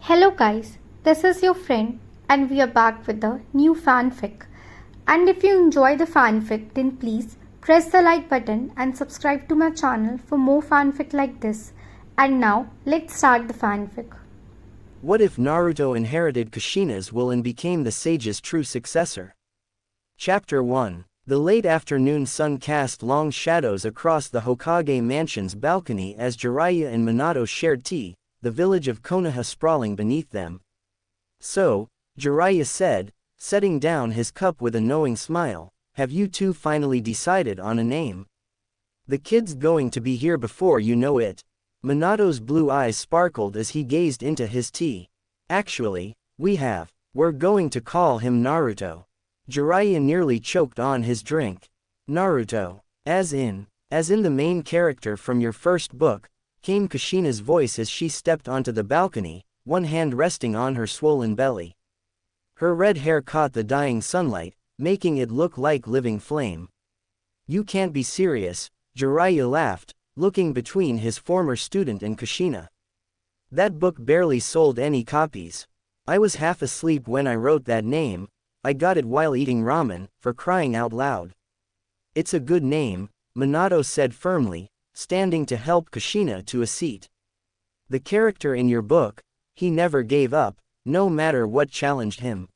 Hello guys, this is your friend and we are back with a new fanfic. And if you enjoy the fanfic, then please press the like button and subscribe to my channel for more fanfic like this. And now let's start the fanfic. What if Naruto inherited Kushina's will and became the sage's true successor? Chapter 1. The late afternoon sun cast long shadows across the Hokage mansion's balcony as Jiraiya and Minato shared tea, the village of Konoha sprawling beneath them. So, Jiraiya said, setting down his cup with a knowing smile, have you two finally decided on a name? The kid's going to be here before you know it. Minato's blue eyes sparkled as he gazed into his tea. Actually, we have. We're going to call him Naruto. Jiraiya nearly choked on his drink. Naruto. As in the main character from your first book, came Kushina's voice as she stepped onto the balcony, one hand resting on her swollen belly. Her red hair caught the dying sunlight, making it look like living flame. You can't be serious, Jiraiya laughed, looking between his former student and Kushina. That book barely sold any copies. I was half asleep when I wrote that name. I got it while eating ramen, for crying out loud. It's a good name, Minato said firmly, standing to help Kushina to a seat. The character in your book, he never gave up, no matter what challenged him.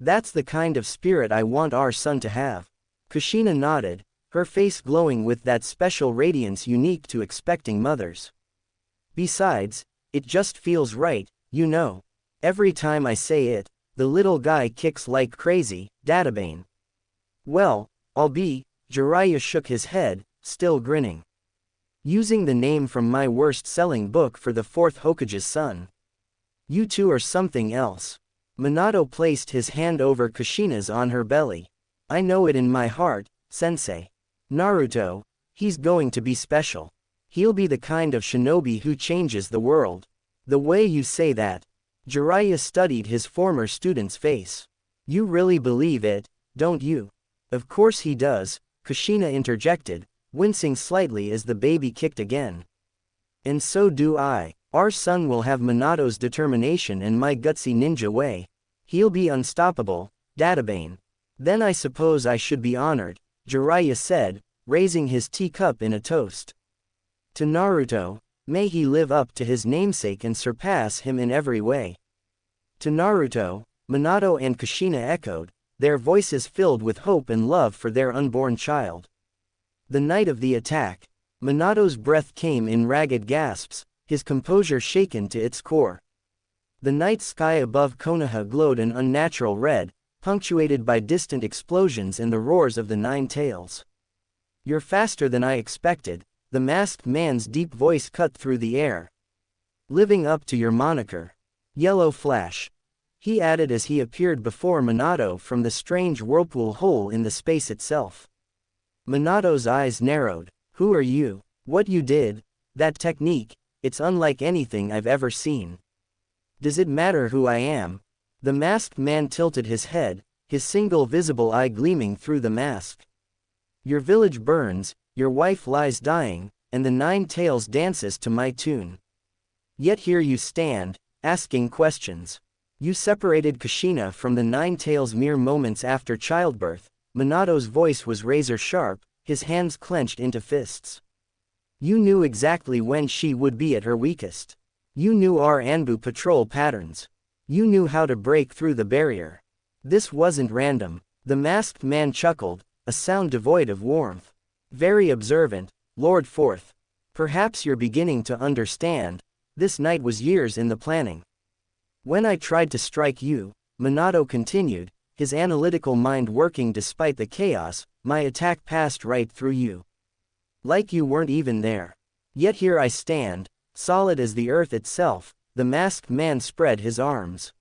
That's the kind of spirit I want our son to have. Kushina nodded, her face glowing with that special radiance unique to expecting mothers. Besides, it just feels right, you know. Every time I say it, the little guy kicks like crazy, Databane. Well, I'll be, Jiraiya shook his head, still grinning. Using the name from my worst-selling book for the fourth Hokage's son. You two are something else. Minato placed his hand over Kushina's on her belly. I know it in my heart, sensei. Naruto, he's going to be special. He'll be the kind of shinobi who changes the world. The way you say that. Jiraiya studied his former student's face. You really believe it, don't you? Of course he does, Kushina interjected, wincing slightly as the baby kicked again. And so do I. Our son will have Minato's determination and my gutsy ninja way. He'll be unstoppable, Databane. Then I suppose I should be honored, Jiraiya said, raising his teacup in a toast. To Naruto, may he live up to his namesake and surpass him in every way. To Naruto, Minato and Kushina echoed, their voices filled with hope and love for their unborn child. The night of the attack, Minato's breath came in ragged gasps, his composure shaken to its core. The night sky above Konoha glowed an unnatural red, punctuated by distant explosions and the roars of the Nine Tails. You're faster than I expected, the masked man's deep voice cut through the air. Living up to your moniker. Yellow Flash. He added as he appeared before Minato from the strange whirlpool hole in the space itself. Minato's eyes narrowed. Who are you? What you did? That technique, it's unlike anything I've ever seen. Does it matter who I am? The masked man tilted his head, his single visible eye gleaming through the mask. Your village burns, your wife lies dying, and the Nine Tails dances to my tune. Yet here you stand, asking questions. You separated Kushina from the Nine Tails mere moments after childbirth. Minato's voice was razor-sharp, his hands clenched into fists. You knew exactly when she would be at her weakest. You knew our Anbu patrol patterns. You knew how to break through the barrier. This wasn't random. The masked man chuckled, a sound devoid of warmth. Very observant, Lord Fourth. Perhaps you're beginning to understand. This night was years in the planning. When I tried to strike you, Minato continued, his analytical mind working despite the chaos, my attack passed right through you. Like you weren't even there. Yet here I stand, solid as the earth itself. The masked man spread his arms.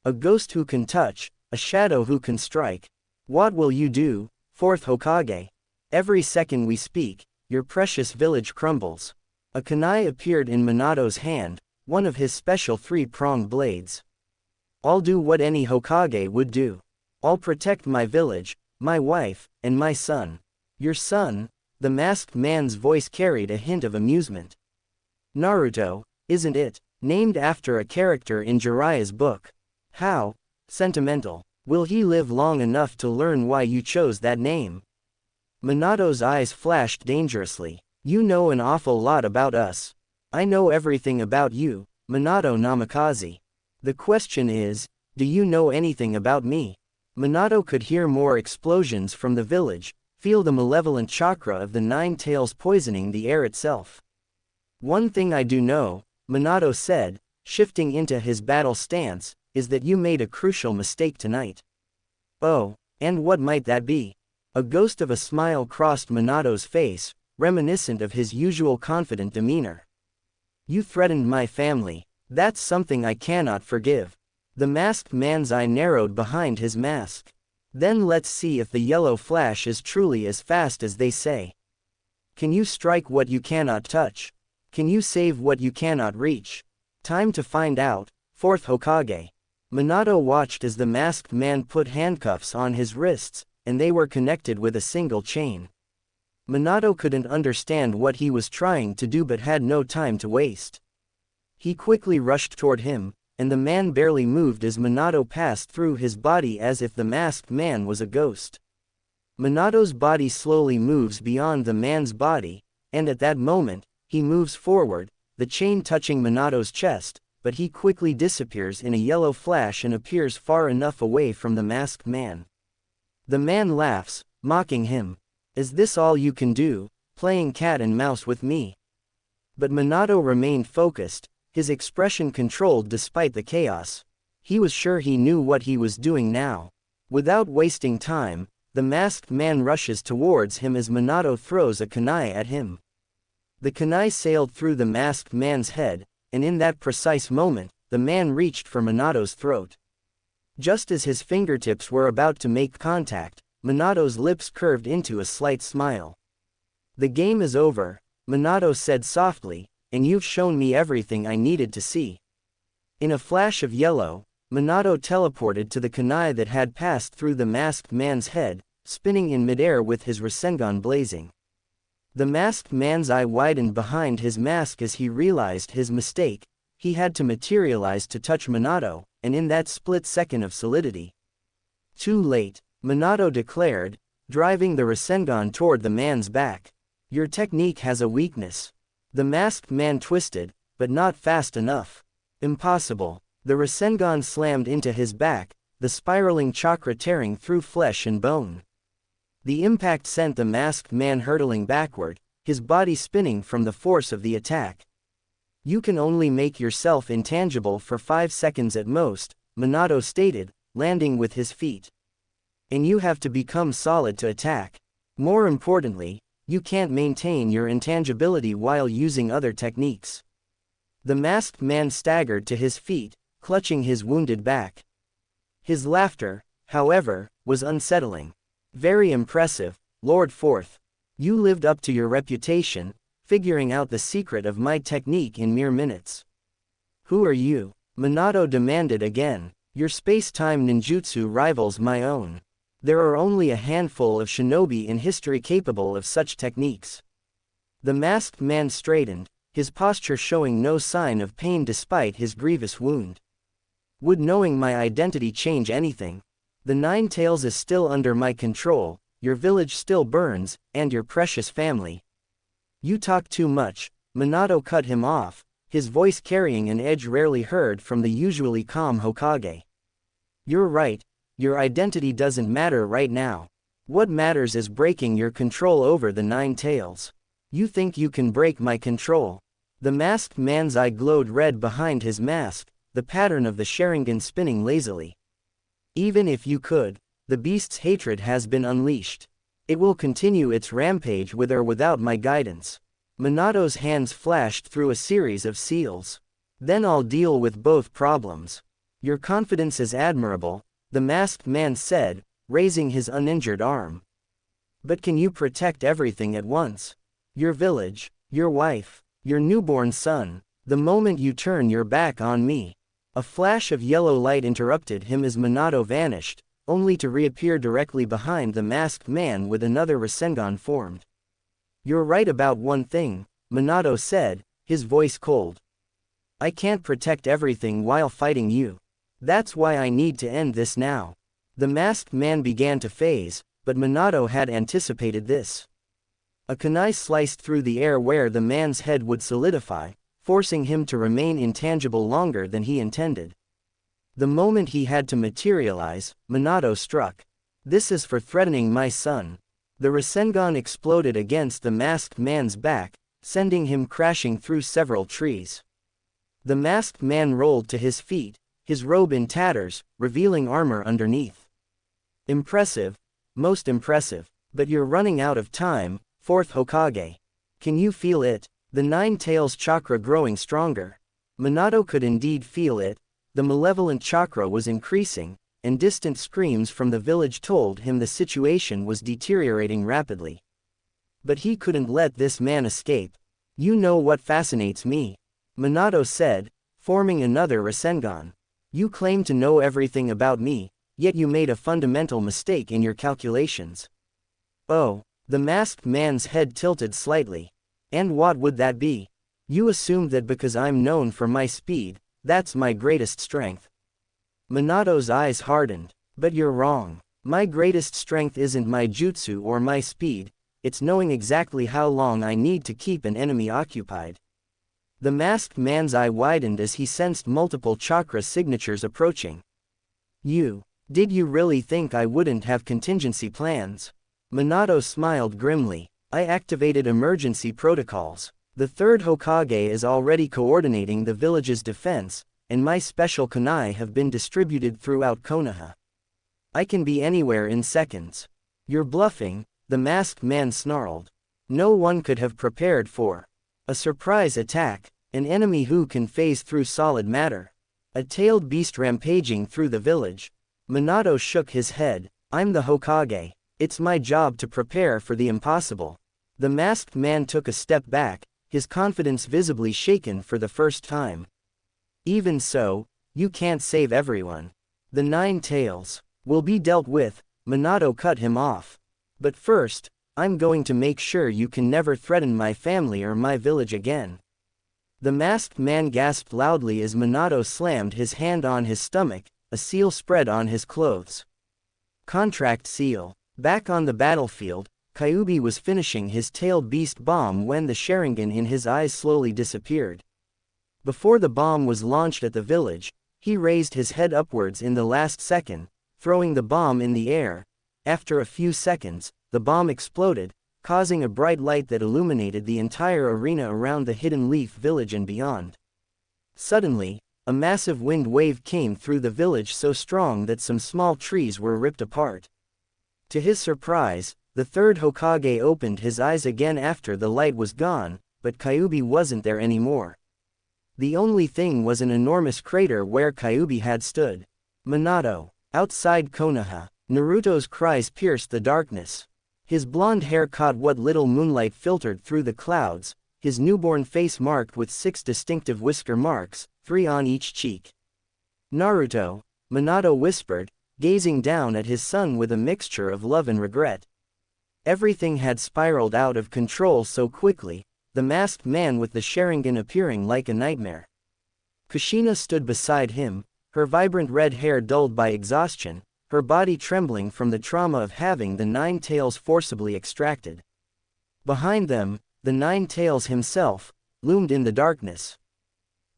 A ghost who can touch, a shadow who can strike. What will you do, fourth Hokage? Every second we speak, your precious village crumbles. A kunai appeared in Minato's hand, one of his special three-pronged blades. I'll do what any Hokage would do. I'll protect my village, my wife, and my son. Your son? The masked man's voice carried a hint of amusement. Naruto, isn't it? Named after a character in Jiraiya's book. How sentimental. Will he live long enough to learn why you chose that name? Minato's eyes flashed dangerously. You know an awful lot about us. I know everything about you, Minato Namikaze. The question is, do you know anything about me? Minato could hear more explosions from the village, feel the malevolent chakra of the Nine Tails poisoning the air itself. One thing I do know, Minato said, shifting into his battle stance, is that you made a crucial mistake tonight. Oh, and what might that be? A ghost of a smile crossed Minato's face, reminiscent of his usual confident demeanor. You threatened my family. That's something I cannot forgive. The masked man's eye narrowed behind his mask. Then let's see if the yellow flash is truly as fast as they say. Can you strike what you cannot touch? Can you save what you cannot reach? Time to find out, fourth Hokage. Minato watched as the masked man put handcuffs on his wrists, and they were connected with a single chain. Minato couldn't understand what he was trying to do but had no time to waste. He quickly rushed toward him, and the man barely moved as Minato passed through his body as if the masked man was a ghost. Minato's body slowly moves beyond the man's body, and at that moment, he moves forward, the chain touching Minato's chest, but he quickly disappears in a yellow flash and appears far enough away from the masked man. The man laughs, mocking him. Is this all you can do, playing cat and mouse with me? But Minato remained focused, his expression controlled despite the chaos. He was sure he knew what he was doing now. Without wasting time, the masked man rushes towards him as Minato throws a kunai at him. The kunai sailed through the masked man's head, and in that precise moment, the man reached for Minato's throat. Just as his fingertips were about to make contact, Minato's lips curved into a slight smile. The game is over, Minato said softly, and you've shown me everything I needed to see. In a flash of yellow, Minato teleported to the kunai that had passed through the masked man's head, spinning in midair with his Rasengan blazing. The masked man's eye widened behind his mask as he realized his mistake. He had to materialize to touch Minato, and in that split second of solidity. Too late, Minato declared, driving the Rasengan toward the man's back. Your technique has a weakness. The masked man twisted, but not fast enough. Impossible. The Rasengan slammed into his back, the spiraling chakra tearing through flesh and bone. The impact sent the masked man hurtling backward, his body spinning from the force of the attack. You can only make yourself intangible for 5 seconds at most, Minato stated, landing with his feet. And you have to become solid to attack. More importantly, you can't maintain your intangibility while using other techniques. The masked man staggered to his feet, clutching his wounded back. His laughter, however, was unsettling. Very impressive, Lord Fourth. You lived up to your reputation, figuring out the secret of my technique in mere minutes. Who are you? Minato demanded again. Your space-time ninjutsu rivals my own. There are only a handful of shinobi in history capable of such techniques. The masked man straightened, his posture showing no sign of pain despite his grievous wound. Would knowing my identity change anything? The Nine Tails is still under my control, your village still burns, and your precious family. You talk too much, Minato cut him off, his voice carrying an edge rarely heard from the usually calm Hokage. You're right. Your identity doesn't matter right now. What matters is breaking your control over the Nine Tails. You think you can break my control? The masked man's eye glowed red behind his mask, the pattern of the Sharingan spinning lazily. Even if you could, the beast's hatred has been unleashed. It will continue its rampage with or without my guidance. Minato's hands flashed through a series of seals. Then I'll deal with both problems. Your confidence is admirable, the masked man said, raising his uninjured arm. But can you protect everything at once? Your village, your wife, your newborn son, the moment you turn your back on me. A flash of yellow light interrupted him as Minato vanished, only to reappear directly behind the masked man with another Rasengan formed. You're right about one thing, Minato said, his voice cold. I can't protect everything while fighting you. That's why I need to end this now. The masked man began to phase, but Minato had anticipated this. A kunai sliced through the air where the man's head would solidify, forcing him to remain intangible longer than he intended. The moment he had to materialize, Minato struck. This is for threatening my son. The Rasengan exploded against the masked man's back, sending him crashing through several trees. The masked man rolled to his feet, his robe in tatters, revealing armor underneath. Impressive, most impressive, but you're running out of time, fourth Hokage. Can you feel it? The Nine Tails chakra growing stronger. Minato could indeed feel it. The malevolent chakra was increasing, and distant screams from the village told him the situation was deteriorating rapidly. But he couldn't let this man escape. You know what fascinates me, Minato said, forming another Rasengan. You claim to know everything about me, yet you made a fundamental mistake in your calculations. Oh, the masked man's head tilted slightly. And what would that be? You assumed that because I'm known for my speed, that's my greatest strength. Minato's eyes hardened. But you're wrong. My greatest strength isn't my jutsu or my speed, it's knowing exactly how long I need to keep an enemy occupied. The masked man's eye widened as he sensed multiple chakra signatures approaching. Did you really think I wouldn't have contingency plans? Minato smiled grimly. I activated emergency protocols. The third Hokage is already coordinating the village's defense, and my special kunai have been distributed throughout Konoha. I can be anywhere in seconds. You're bluffing, the masked man snarled. No one could have prepared for a surprise attack, an enemy who can phase through solid matter. A tailed beast rampaging through the village. Minato shook his head. I'm the Hokage. It's my job to prepare for the impossible. The masked man took a step back, his confidence visibly shaken for the first time. Even so, you can't save everyone. The Nine Tails will be dealt with, Minato cut him off. But first, I'm going to make sure you can never threaten my family or my village again. The masked man gasped loudly as Minato slammed his hand on his stomach, a seal spread on his clothes. Contract seal. Back on the battlefield, Kyuubi was finishing his tailed beast bomb when the Sharingan in his eyes slowly disappeared. Before the bomb was launched at the village, he raised his head upwards in the last second, throwing the bomb in the air. After a few seconds, the bomb exploded, causing a bright light that illuminated the entire arena around the Hidden Leaf village and beyond. Suddenly, a massive wind wave came through the village so strong that some small trees were ripped apart. To his surprise, the third Hokage opened his eyes again after the light was gone, but Kyuubi wasn't there anymore. The only thing was an enormous crater where Kyuubi had stood. Minato. Outside Konoha, Naruto's cries pierced the darkness. His blonde hair caught what little moonlight filtered through the clouds, his newborn face marked with 6 distinctive whisker marks, 3 on each cheek. Naruto, Minato whispered, gazing down at his son with a mixture of love and regret. Everything had spiraled out of control so quickly, the masked man with the Sharingan appearing like a nightmare. Kushina stood beside him, her vibrant red hair dulled by exhaustion, her body trembling from the trauma of having the Nine Tails forcibly extracted. Behind them, the Nine Tails himself, loomed in the darkness.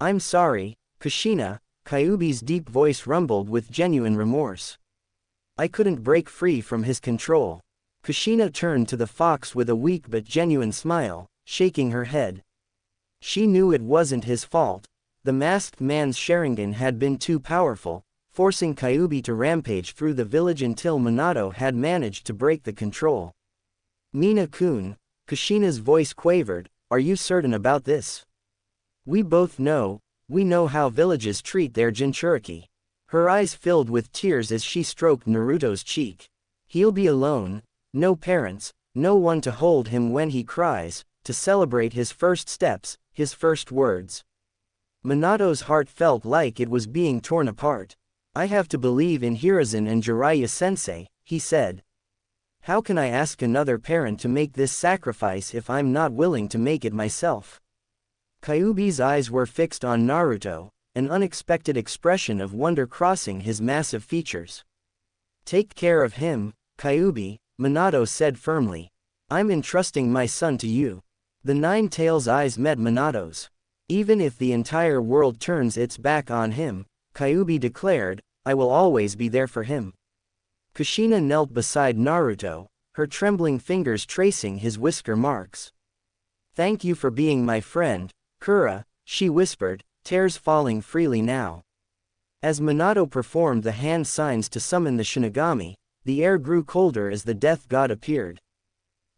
I'm sorry, Kushina, Kyuubi's deep voice rumbled with genuine remorse. I couldn't break free from his control. Kushina turned to the fox with a weak but genuine smile, shaking her head. She knew it wasn't his fault. The masked man's Sharingan had been too powerful, forcing Kyuubi to rampage through the village until Minato had managed to break the control. Mina-kun, Kushina's voice quavered, are you certain about this? We know how villages treat their Jinchuriki. Her eyes filled with tears as she stroked Naruto's cheek. He'll be alone, no parents, no one to hold him when he cries, to celebrate his first steps, his first words. Minato's heart felt like it was being torn apart. I have to believe in Hiruzen and Jiraiya-sensei, he said. How can I ask another parent to make this sacrifice if I'm not willing to make it myself? Kyuubi's eyes were fixed on Naruto, an unexpected expression of wonder crossing his massive features. "Take care of him, Kyuubi," Minato said firmly. "I'm entrusting my son to you." The Nine-Tails' eyes met Minato's. "Even if the entire world turns its back on him," Kyuubi declared, "I will always be there for him." Kushina knelt beside Naruto, her trembling fingers tracing his whisker marks. "Thank you for being my friend, Kura," she whispered, tears falling freely now. As Minato performed the hand signs to summon the Shinigami, the air grew colder as the death god appeared.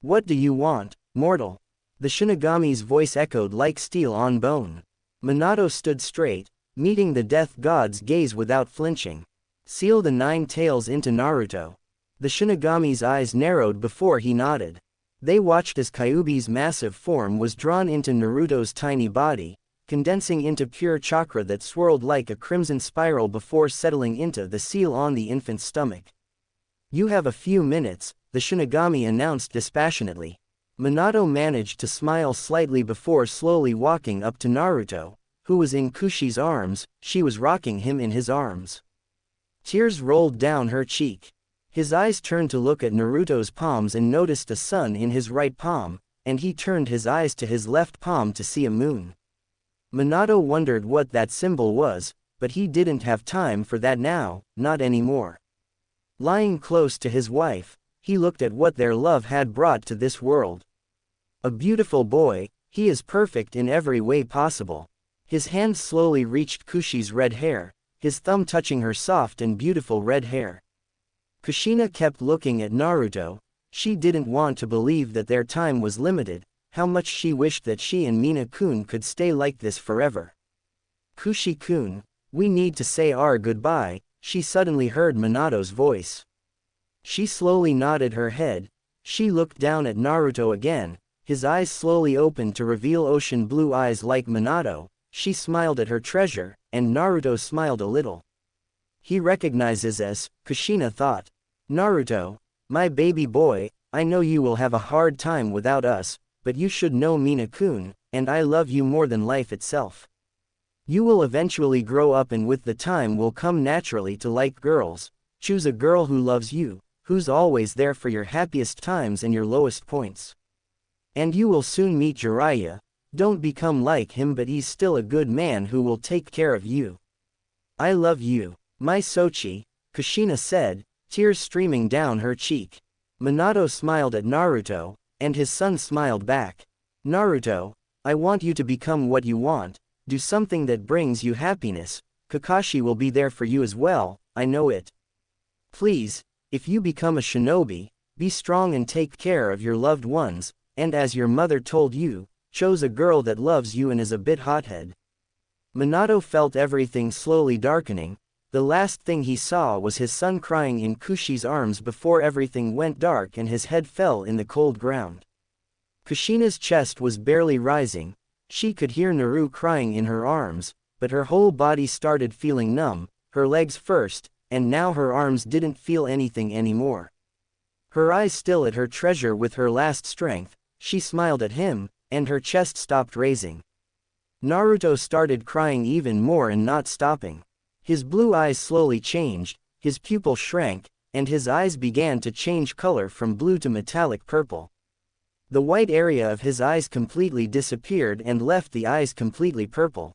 "What do you want, mortal?" The Shinigami's voice echoed like steel on bone. Minato stood straight, meeting the death god's gaze without flinching. "Seal the Nine-Tails into Naruto." The Shinigami's eyes narrowed before he nodded. They watched as Kyuubi's massive form was drawn into Naruto's tiny body, condensing into pure chakra that swirled like a crimson spiral before settling into the seal on the infant's stomach. "You have a few minutes," the Shinigami announced dispassionately. Minato managed to smile slightly before slowly walking up to Naruto, who was in Kushi's arms. She was rocking him in his arms. Tears rolled down her cheek. His eyes turned to look at Naruto's palms and noticed a sun in his right palm, and he turned his eyes to his left palm to see a moon. Minato wondered what that symbol was, but he didn't have time for that now, not anymore. Lying close to his wife, he looked at what their love had brought to this world. A beautiful boy, he is perfect in every way possible. His hand slowly reached Kushi's red hair, his thumb touching her soft and beautiful red hair. Kushina kept looking at Naruto. She didn't want to believe that their time was limited. How much she wished that she and Mina-kun could stay like this forever. "Kushi-kun, we need to say our goodbye," she suddenly heard Minato's voice. She slowly nodded her head. She looked down at Naruto again. His eyes slowly opened to reveal ocean blue eyes like Minato. She smiled at her treasure, and Naruto smiled a little. He recognizes us, Kushina thought. "Naruto, my baby boy, I know you will have a hard time without us, but you should know Mina-kun, and I love you more than life itself. You will eventually grow up and with the time will come naturally to like girls. Choose a girl who loves you, who's always there for your happiest times and your lowest points. And you will soon meet Jiraiya. Don't become like him, but he's still a good man who will take care of you. I love you, my Sochi," Kushina said, tears streaming down her cheek. Minato smiled at Naruto, and his son smiled back. "Naruto, I want you to become what you want. Do something that brings you happiness. Kakashi will be there for you as well, I know it. Please, if you become a shinobi, be strong and take care of your loved ones, and as your mother told you, chose a girl that loves you and is a bit hothead." Minato felt everything slowly darkening. The last thing he saw was his son crying in Kushi's arms before everything went dark and his head fell in the cold ground. Kushina's chest was barely rising. She could hear Naru crying in her arms, but her whole body started feeling numb, her legs first, and now her arms didn't feel anything anymore. Her eyes still at her treasure with her last strength, she smiled at him, and her chest stopped raising. Naruto started crying even more and not stopping. His blue eyes slowly changed, his pupil shrank, and his eyes began to change color from blue to metallic purple. The white area of his eyes completely disappeared and left the eyes completely purple.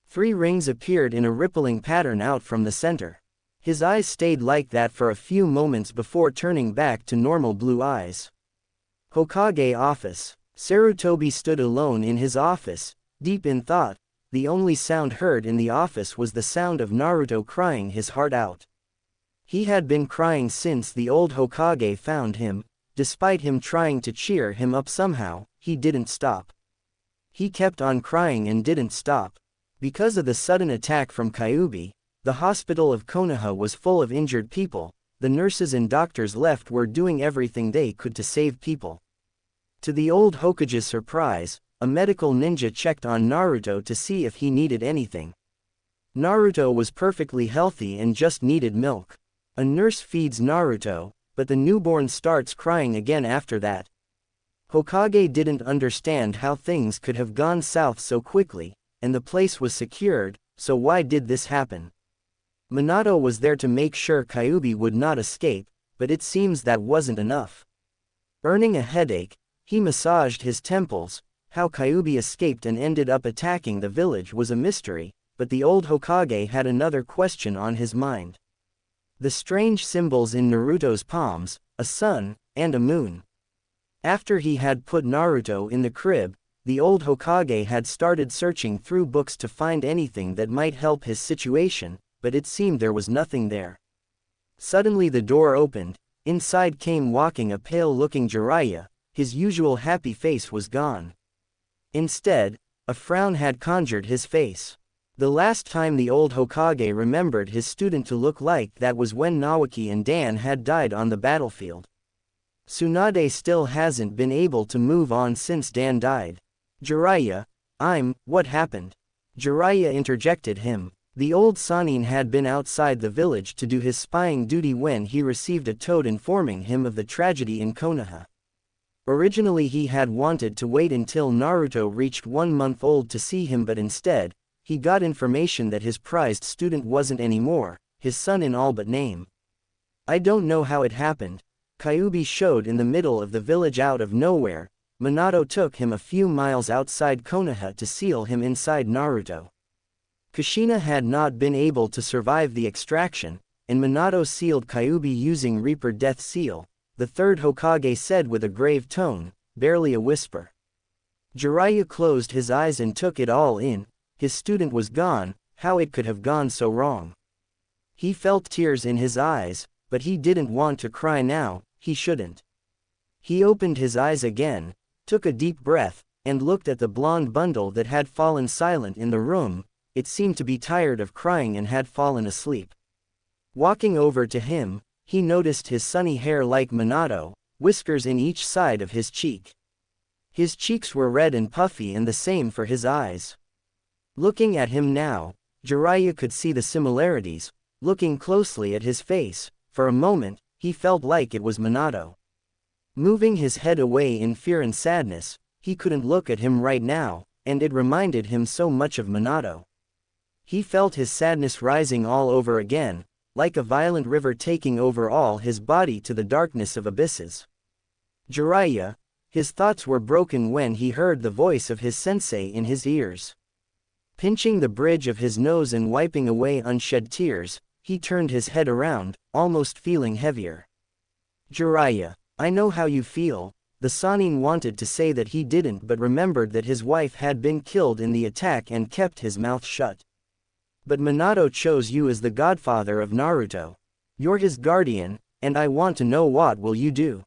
3 rings appeared in a rippling pattern out from the center. His eyes stayed like that for a few moments before turning back to normal blue eyes. Hokage office. Sarutobi stood alone in his office, deep in thought. The only sound heard in the office was the sound of Naruto crying his heart out. He had been crying since the old Hokage found him. Despite him trying to cheer him up somehow, he didn't stop. He kept on crying and didn't stop. Because of the sudden attack from Kyuubi, the hospital of Konoha was full of injured people. The nurses and doctors left were doing everything they could to save people. To the old Hokage's surprise, a medical ninja checked on Naruto to see if he needed anything. Naruto was perfectly healthy and just needed milk. A nurse feeds Naruto, but the newborn starts crying again after that. Hokage didn't understand how things could have gone south so quickly, and the place was secured, so why did this happen? Minato was there to make sure Kyuubi would not escape, but it seems that wasn't enough. Earning a headache, he massaged his temples. How Kyuubi escaped and ended up attacking the village was a mystery, but the old Hokage had another question on his mind. The strange symbols in Naruto's palms, a sun, and a moon. After he had put Naruto in the crib, the old Hokage had started searching through books to find anything that might help his situation, but it seemed there was nothing there. Suddenly the door opened. Inside came walking a pale-looking Jiraiya. His usual happy face was gone. Instead, a frown had conjured his face. The last time the old Hokage remembered his student to look like that was when Naoki and Dan had died on the battlefield. Tsunade still hasn't been able to move on since Dan died. Jiraiya, what happened? Jiraiya interjected him. The old Sannin had been outside the village to do his spying duty when he received a toad informing him of the tragedy in Konoha. Originally he had wanted to wait until Naruto reached 1 month old to see him, but instead, he got information that his prized student wasn't anymore, his son in all but name. I don't know how it happened. Kyuubi showed in the middle of the village out of nowhere. Minato took him a few miles outside Konoha to seal him inside Naruto. Kushina had not been able to survive the extraction, and Minato sealed Kyuubi using Reaper Death Seal, the third Hokage said with a grave tone, barely a whisper. Jiraiya closed his eyes and took it all in. His student was gone. How it could have gone so wrong. He felt tears in his eyes, but he didn't want to cry now. He shouldn't. He opened his eyes again, took a deep breath, and looked at the blonde bundle that had fallen silent in the room. It seemed to be tired of crying and had fallen asleep. Walking over to him, he noticed his sunny hair like Minato, whiskers in each side of his cheek. His cheeks were red and puffy, and the same for his eyes. Looking at him now, Jiraiya could see the similarities. Looking closely at his face, for a moment, he felt like it was Minato. Moving his head away in fear and sadness, he couldn't look at him right now, and it reminded him so much of Minato. He felt his sadness rising all over again, like a violent river taking over all his body to the darkness of abysses. Jiraiya, his thoughts were broken when he heard the voice of his sensei in his ears. Pinching the bridge of his nose and wiping away unshed tears, he turned his head around, almost feeling heavier. Jiraiya, I know how you feel. The Sannin wanted to say that he didn't, but remembered that his wife had been killed in the attack and kept his mouth shut. But Minato chose you as the godfather of Naruto. You're his guardian, and I want to know, what will you do?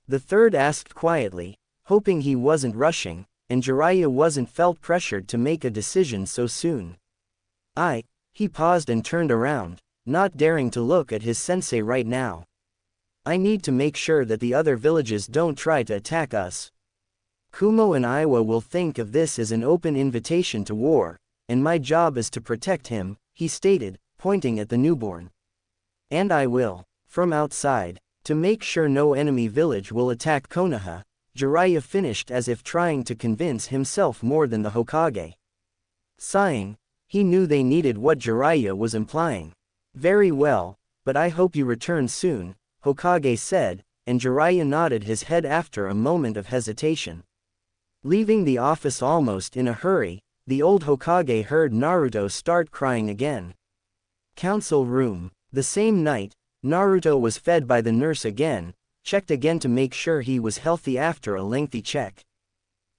The third asked quietly, hoping he wasn't rushing, and Jiraiya wasn't felt pressured to make a decision so soon. He paused and turned around, not daring to look at his sensei right now. I need to make sure that the other villages don't try to attack us. Kumo and Iwa will think of this as an open invitation to war, and my job is to protect him, he stated, pointing at the newborn. And I will, from outside, to make sure no enemy village will attack Konoha, Jiraiya finished as if trying to convince himself more than the Hokage. Sighing, he knew they needed what Jiraiya was implying. Very well, but I hope you return soon, Hokage said, and Jiraiya nodded his head after a moment of hesitation. Leaving the office almost in a hurry, the old Hokage heard Naruto start crying again. Council room. The same night, Naruto was fed by the nurse again, checked again to make sure he was healthy after a lengthy check.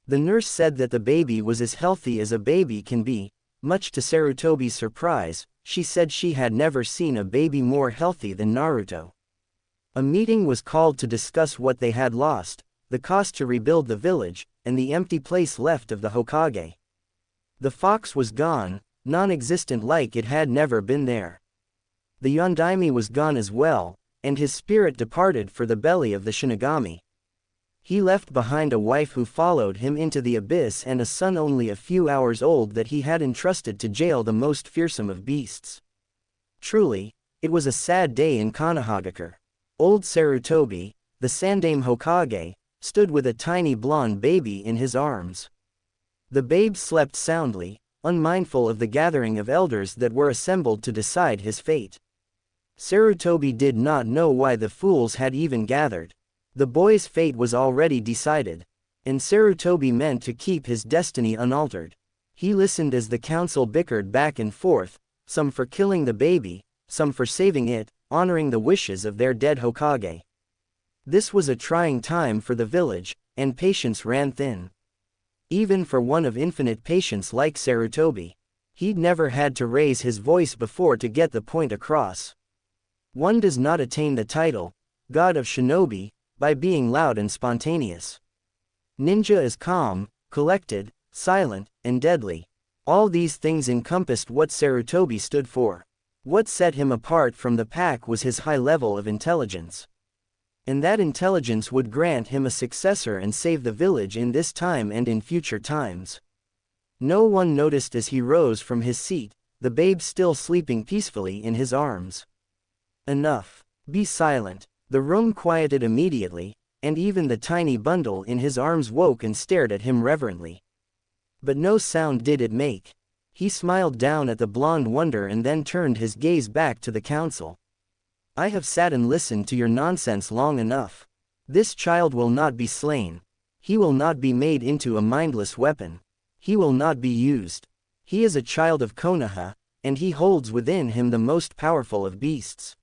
The nurse said that the baby was as healthy as a baby can be. Much to Sarutobi's surprise, she said she had never seen a baby more healthy than Naruto. A meeting was called to discuss what they had lost, the cost to rebuild the village, and the empty place left of the Hokage. The fox was gone, non-existent, like it had never been there. The Yondaime was gone as well, and his spirit departed for the belly of the Shinigami. He left behind a wife who followed him into the abyss and a son only a few hours old that he had entrusted to jail the most fearsome of beasts. Truly, it was a sad day in Konohagakure. Old Sarutobi, the Sandaime Hokage, stood with a tiny blonde baby in his arms. The babe slept soundly, unmindful of the gathering of elders that were assembled to decide his fate. Sarutobi did not know why the fools had even gathered. The boy's fate was already decided, and Sarutobi meant to keep his destiny unaltered. He listened as the council bickered back and forth, some for killing the baby, some for saving it, honoring the wishes of their dead Hokage. This was a trying time for the village, and patience ran thin. Even for one of infinite patience like Sarutobi. He'd never had to raise his voice before to get the point across. One does not attain the title, God of Shinobi, by being loud and spontaneous. Ninja is calm, collected, silent, and deadly. All these things encompassed what Sarutobi stood for. What set him apart from the pack was his high level of intelligence. And that intelligence would grant him a successor and save the village in this time and in future times. No one noticed as he rose from his seat, the babe still sleeping peacefully in his arms. Enough. Be silent. The room quieted immediately, and even the tiny bundle in his arms woke and stared at him reverently. But no sound did it make. He smiled down at the blonde wonder and then turned his gaze back to the council. I have sat and listened to your nonsense long enough. This child will not be slain. He will not be made into a mindless weapon. He will not be used. He is a child of Konoha, and he holds within him the most powerful of beasts.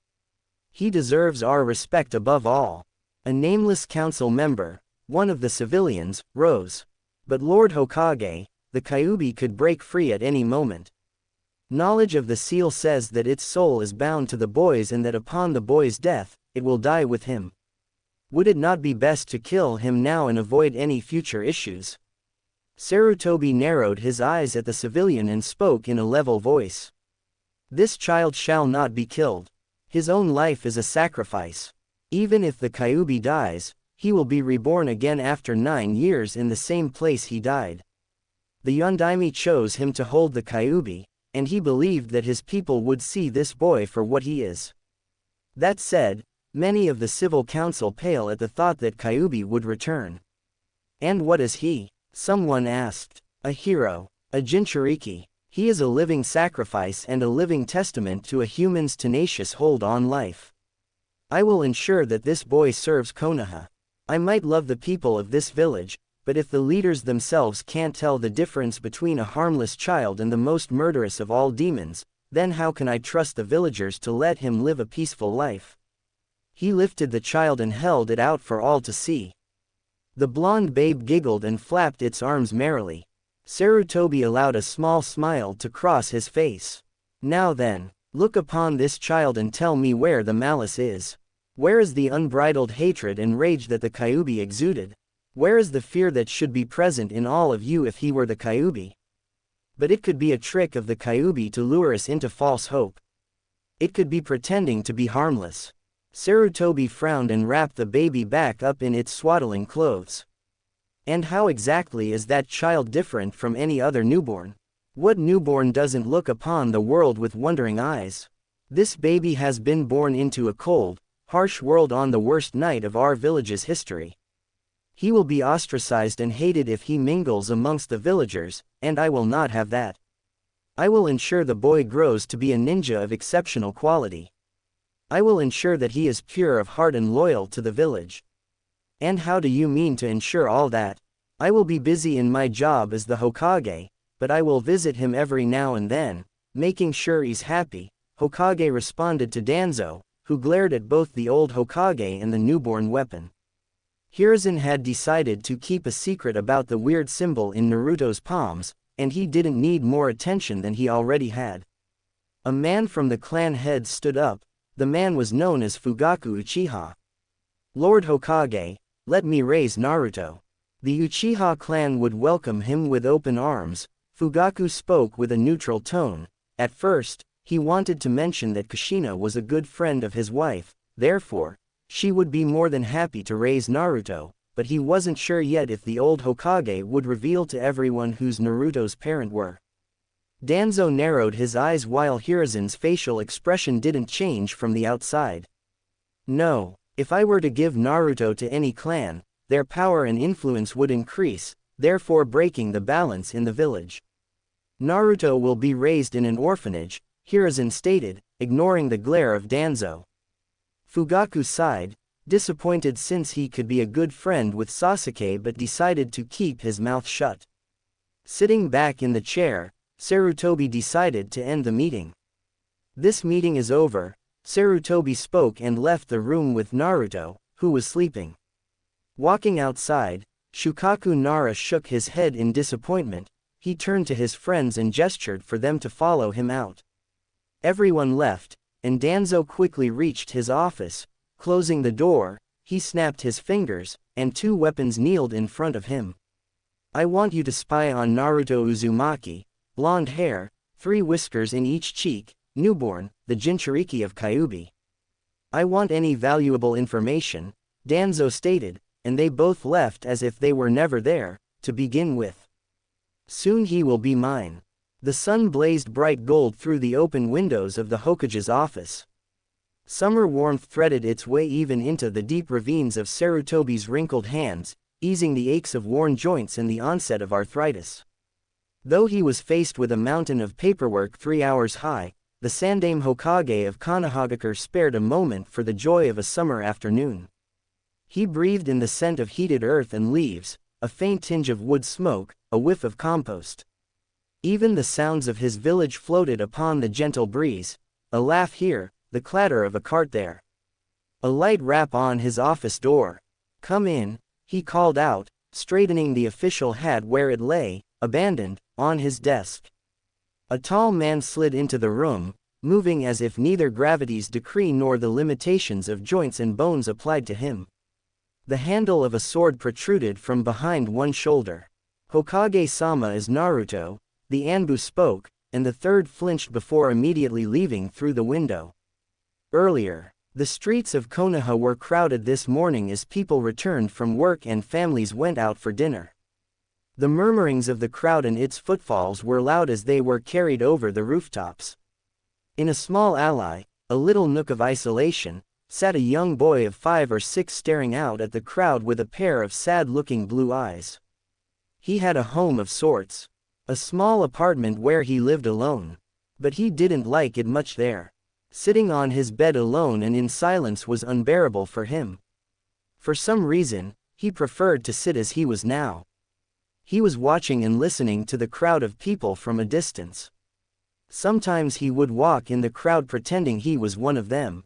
He deserves our respect above all. A nameless council member, one of the civilians, rose. But Lord Hokage, the Kyuubi could break free at any moment. Knowledge of the seal says that its soul is bound to the boys and that upon the boy's death, it will die with him. Would it not be best to kill him now and avoid any future issues? Sarutobi narrowed his eyes at the civilian and spoke in a level voice. This child shall not be killed. His own life is a sacrifice. Even if the Kyuubi dies, he will be reborn again after 9 years in the same place he died. The Yondaime chose him to hold the Kyuubi, and he believed that his people would see this boy for what he is. That said, many of the civil council pale at the thought that Kyuubi would return. And what is he? Someone asked. A hero. A Jinchuriki. He is a living sacrifice and a living testament to a human's tenacious hold on life. I will ensure that this boy serves Konoha. I might love the people of this village, but if the leaders themselves can't tell the difference between a harmless child and the most murderous of all demons, then how can I trust the villagers to let him live a peaceful life? He lifted the child and held it out for all to see. The blonde babe giggled and flapped its arms merrily. Sarutobi allowed a small smile to cross his face. Now then, look upon this child and tell me where the malice is. Where is the unbridled hatred and rage that the Kyuubi exuded? Where is the fear that should be present in all of you if he were the Kyuubi? But it could be a trick of the Kyuubi to lure us into false hope. It could be pretending to be harmless. Sarutobi frowned and wrapped the baby back up in its swaddling clothes. And how exactly is that child different from any other newborn? What newborn doesn't look upon the world with wondering eyes? This baby has been born into a cold, harsh world on the worst night of our village's history. He will be ostracized and hated if he mingles amongst the villagers, and I will not have that. I will ensure the boy grows to be a ninja of exceptional quality. I will ensure that he is pure of heart and loyal to the village. And how do you mean to ensure all that? I will be busy in my job as the Hokage, but I will visit him every now and then, making sure he's happy. Hokage responded to Danzo, who glared at both the old Hokage and the newborn weapon. Hiruzen had decided to keep a secret about the weird symbol in Naruto's palms, and he didn't need more attention than he already had. A man from the clan heads stood up. The man was known as Fugaku Uchiha. Lord Hokage, let me raise Naruto. The Uchiha clan would welcome him with open arms. Fugaku spoke with a neutral tone. At first, he wanted to mention that Kushina was a good friend of his wife, therefore, she would be more than happy to raise Naruto, but he wasn't sure yet if the old Hokage would reveal to everyone whose Naruto's parent were. Danzo narrowed his eyes while Hiruzen's facial expression didn't change from the outside. No, if I were to give Naruto to any clan, their power and influence would increase, therefore breaking the balance in the village. Naruto will be raised in an orphanage, Hiruzen stated, ignoring the glare of Danzo. Fugaku sighed, disappointed since he could be a good friend with Sasuke but decided to keep his mouth shut. Sitting back in the chair, Sarutobi decided to end the meeting. This meeting is over, Sarutobi spoke and left the room with Naruto, who was sleeping. Walking outside, Shukaku Nara shook his head in disappointment. He turned to his friends and gestured for them to follow him out. Everyone left, and Danzo quickly reached his office. Closing the door, he snapped his fingers, and two weapons kneeled in front of him. I want you to spy on Naruto Uzumaki, blonde hair, 3 whiskers in each cheek, newborn, the Jinchuriki of Kyuubi. I want any valuable information, Danzo stated, and they both left as if they were never there, to begin with. Soon he will be mine. The sun blazed bright gold through the open windows of the Hokage's office. Summer warmth threaded its way even into the deep ravines of Sarutobi's wrinkled hands, easing the aches of worn joints and the onset of arthritis. Though he was faced with a mountain of paperwork 3 hours high, the Sandaime Hokage of Konohagakure spared a moment for the joy of a summer afternoon. He breathed in the scent of heated earth and leaves, a faint tinge of wood smoke, a whiff of compost. Even the sounds of his village floated upon the gentle breeze, a laugh here, the clatter of a cart there. A light rap on his office door. Come in, he called out, straightening the official hat where it lay, abandoned, on his desk. A tall man slid into the room, moving as if neither gravity's decree nor the limitations of joints and bones applied to him. The handle of a sword protruded from behind one shoulder. Hokage-sama is Naruto, the Anbu spoke, and the third flinched before immediately leaving through the window. Earlier, the streets of Konoha were crowded this morning as people returned from work and families went out for dinner. The murmurings of the crowd and its footfalls were loud as they were carried over the rooftops. In a small alley, a little nook of isolation, sat a young boy of 5 or 6 staring out at the crowd with a pair of sad-looking blue eyes. He had a home of sorts. A small apartment where he lived alone. But he didn't like it much there. Sitting on his bed alone and in silence was unbearable for him. For some reason, he preferred to sit as he was now. He was watching and listening to the crowd of people from a distance. Sometimes he would walk in the crowd pretending he was one of them.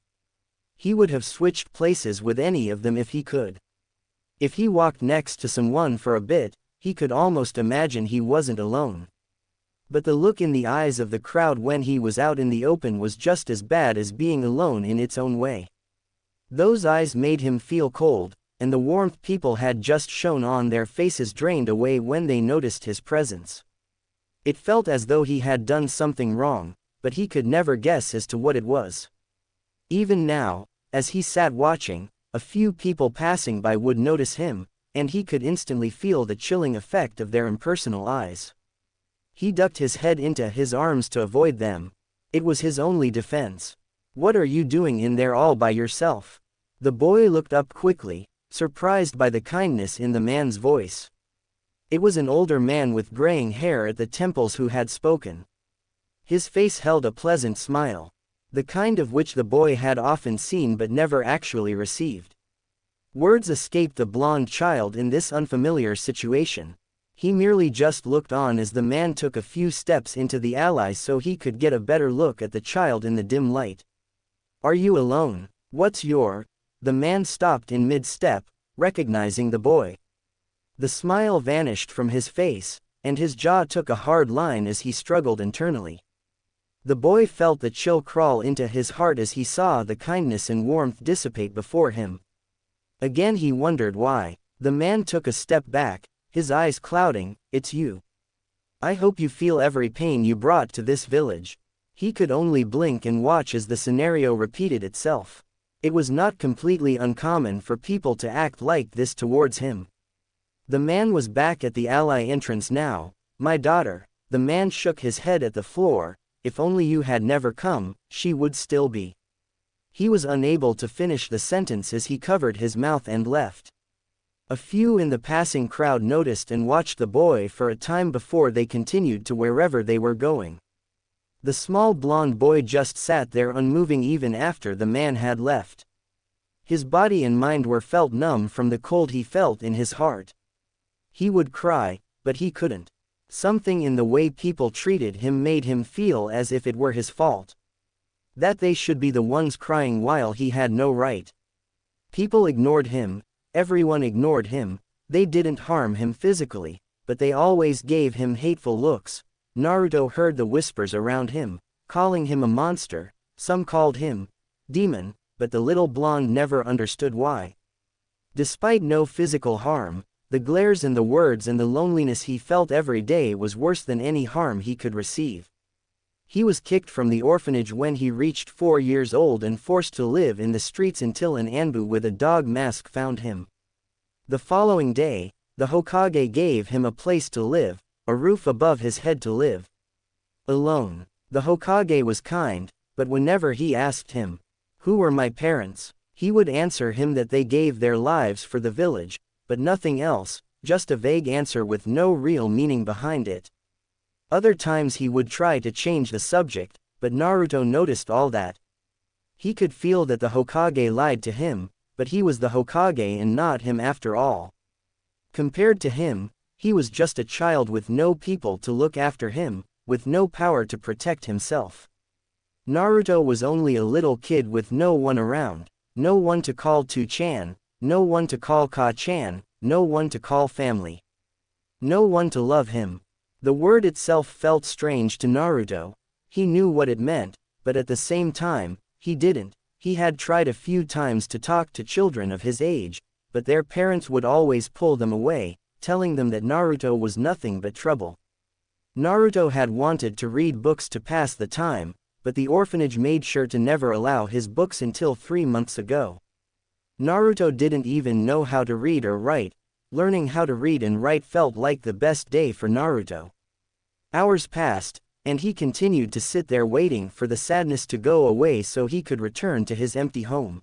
He would have switched places with any of them if he could. If he walked next to someone for a bit, he could almost imagine he wasn't alone. But the look in the eyes of the crowd when he was out in the open was just as bad as being alone in its own way. Those eyes made him feel cold, and the warmth people had just shown on their faces drained away when they noticed his presence. It felt as though he had done something wrong, but he could never guess as to what it was. Even now, as he sat watching, a few people passing by would notice him, and he could instantly feel the chilling effect of their impersonal eyes. He ducked his head into his arms to avoid them. It was his only defense. What are you doing in there all by yourself? The boy looked up quickly, surprised by the kindness in the man's voice. It was an older man with graying hair at the temples who had spoken. His face held a pleasant smile, the kind of which the boy had often seen but never actually received. Words escaped the blonde child in this unfamiliar situation. He merely just looked on as the man took a few steps into the alley so he could get a better look at the child in the dim light. Are you alone? What's your... The man stopped in mid-step, recognizing the boy. The smile vanished from his face, and his jaw took a hard line as he struggled internally. The boy felt the chill crawl into his heart as he saw the kindness and warmth dissipate before him. Again he wondered why. The man took a step back, his eyes clouding. It's you. I hope you feel every pain you brought to this village. He could only blink and watch as the scenario repeated itself. It was not completely uncommon for people to act like this towards him. The man was back at the alley entrance now. My daughter. The man shook his head at the floor. If only you had never come, she would still be. He was unable to finish the sentence as he covered his mouth and left. A few in the passing crowd noticed and watched the boy for a time before they continued to wherever they were going. The small blonde boy just sat there unmoving even after the man had left. His body and mind were felt numb from the cold he felt in his heart. He would cry, but he couldn't. Something in the way people treated him made him feel as if it were his fault. That they should be the ones crying while he had no right. People ignored him, everyone ignored him, they didn't harm him physically, but they always gave him hateful looks. Naruto heard the whispers around him, calling him a monster, some called him demon, but the little blonde never understood why. Despite no physical harm, the glares and the words and the loneliness he felt every day was worse than any harm he could receive. He was kicked from the orphanage when he reached 4 years old and forced to live in the streets until an Anbu with a dog mask found him. The following day, the Hokage gave him a place to live, a roof above his head to live alone. The Hokage was kind, but whenever he asked him, "Who were my parents?" he would answer him that they gave their lives for the village, but nothing else, just a vague answer with no real meaning behind it. Other times he would try to change the subject, but Naruto noticed all that. He could feel that the Hokage lied to him, but he was the Hokage and not him after all. Compared to him, he was just a child with no people to look after him, with no power to protect himself. Naruto was only a little kid with no one around, no one to call To-chan, no one to call Ka-chan, no one to call family. No one to love him. The word itself felt strange to Naruto. He knew what it meant, but at the same time, he didn't. He had tried a few times to talk to children of his age, but their parents would always pull them away, telling them that Naruto was nothing but trouble. Naruto had wanted to read books to pass the time, but the orphanage made sure to never allow his books until 3 months ago. Naruto didn't even know how to read or write. Learning how to read and write felt like the best day for Naruto. Hours passed, and he continued to sit there waiting for the sadness to go away so he could return to his empty home.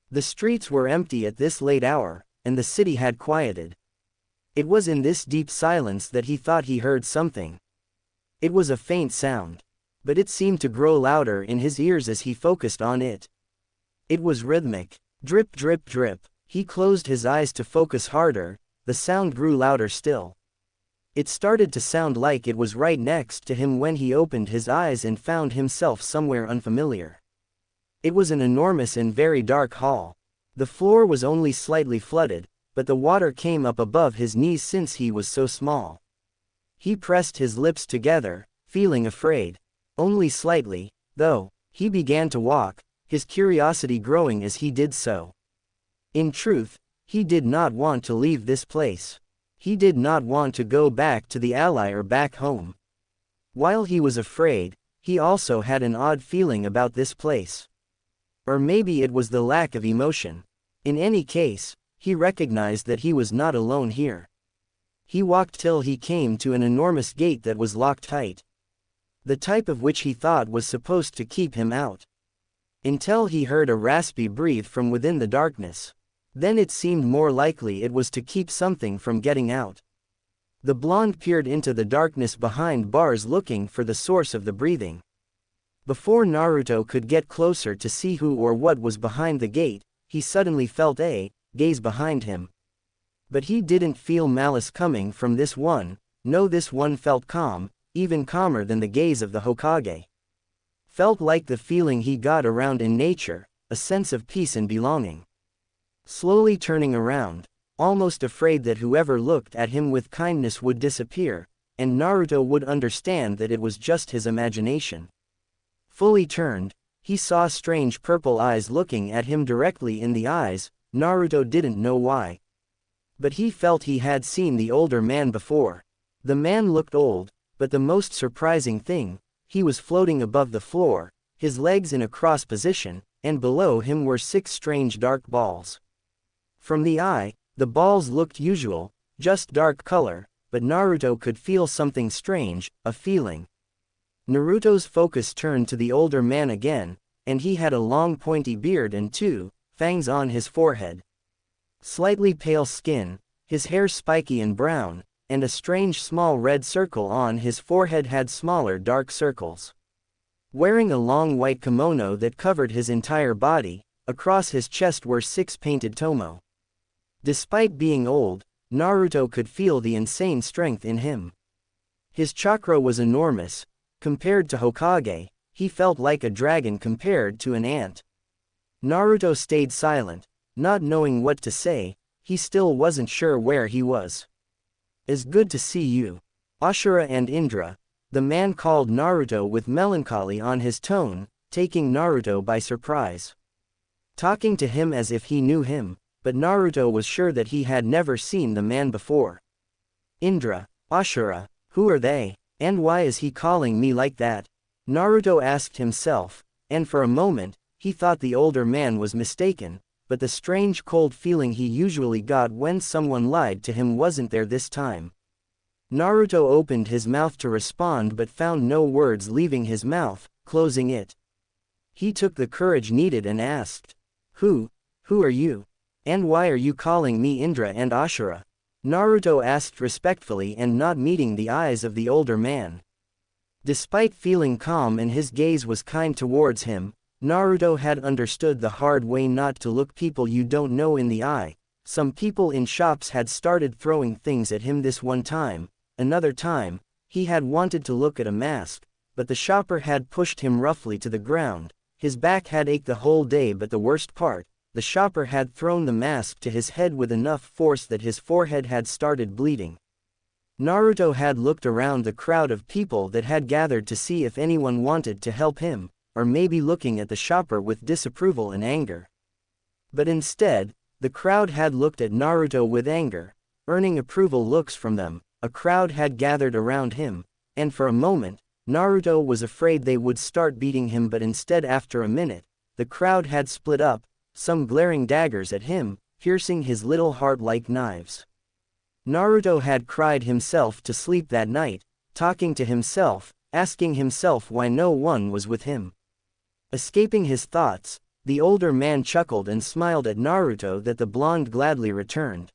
The streets were empty at this late hour, and the city had quieted. It was in this deep silence that he thought he heard something. It was a faint sound, but it seemed to grow louder in his ears as he focused on it. It was rhythmic. Drip, drip, drip. He closed his eyes to focus harder. The sound grew louder still. It started to sound like it was right next to him when he opened his eyes and found himself somewhere unfamiliar. It was an enormous and very dark hall. The floor was only slightly flooded, but the water came up above his knees since he was so small. He pressed his lips together, feeling afraid. Only slightly, though. He began to walk, his curiosity growing as he did so. In truth, he did not want to leave this place. He did not want to go back to the ally or back home. While he was afraid, he also had an odd feeling about this place. Or maybe it was the lack of emotion. In any case, he recognized that he was not alone here. He walked till he came to an enormous gate that was locked tight. The type of which he thought was supposed to keep him out. Until he heard a raspy breathe from within the darkness. Then it seemed more likely it was to keep something from getting out. The blonde peered into the darkness behind bars looking for the source of the breathing. Before Naruto could get closer to see who or what was behind the gate, he suddenly felt a gaze behind him. But he didn't feel malice coming from this one. No, this one felt calm, even calmer than the gaze of the Hokage. Felt like the feeling he got around in nature, a sense of peace and belonging. Slowly turning around, almost afraid that whoever looked at him with kindness would disappear, and Naruto would understand that it was just his imagination. Fully turned, he saw strange purple eyes looking at him directly in the eyes. Naruto didn't know why. But he felt he had seen the older man before. The man looked old, but the most surprising thing, he was floating above the floor, his legs in a cross position, and below him were 6 strange dark balls. From the eye, the balls looked usual, just dark color, but Naruto could feel something strange, a feeling. Naruto's focus turned to the older man again, and he had a long pointy beard and 2 fangs on his forehead. Slightly pale skin, his hair spiky and brown, and a strange small red circle on his forehead had smaller dark circles. Wearing a long white kimono that covered his entire body, across his chest were 6 painted tomo. Despite being old, Naruto could feel the insane strength in him. His chakra was enormous. Compared to Hokage, he felt like a dragon compared to an ant. Naruto stayed silent, not knowing what to say. He still wasn't sure where he was. "It's good to see you, Ashura and Indra," the man called Naruto with melancholy on his tone, taking Naruto by surprise. Talking to him as if he knew him, but Naruto was sure that he had never seen the man before. "Indra, Ashura, who are they, and why is he calling me like that?" Naruto asked himself, and for a moment, he thought the older man was mistaken, but the strange cold feeling he usually got when someone lied to him wasn't there this time. Naruto opened his mouth to respond but found no words leaving his mouth, closing it. He took the courage needed and asked, Who are you? And why are you calling me Indra and Ashura?" Naruto asked respectfully and not meeting the eyes of the older man. Despite feeling calm and his gaze was kind towards him, Naruto had understood the hard way not to look people you don't know in the eye. Some people in shops had started throwing things at him this one time. Another time, he had wanted to look at a mask, but the shopper had pushed him roughly to the ground. His back had ached the whole day, but the worst part, the shopper had thrown the mask to his head with enough force that his forehead had started bleeding. Naruto had looked around the crowd of people that had gathered to see if anyone wanted to help him, or maybe looking at the shopper with disapproval and anger. But instead, the crowd had looked at Naruto with anger, earning approval looks from them. A crowd had gathered around him, and for a moment, Naruto was afraid they would start beating him, but instead after a minute, the crowd had split up, some glaring daggers at him, piercing his little heart like knives. Naruto had cried himself to sleep that night, talking to himself, asking himself why no one was with him. Escaping his thoughts, the older man chuckled and smiled at Naruto that the blonde gladly returned.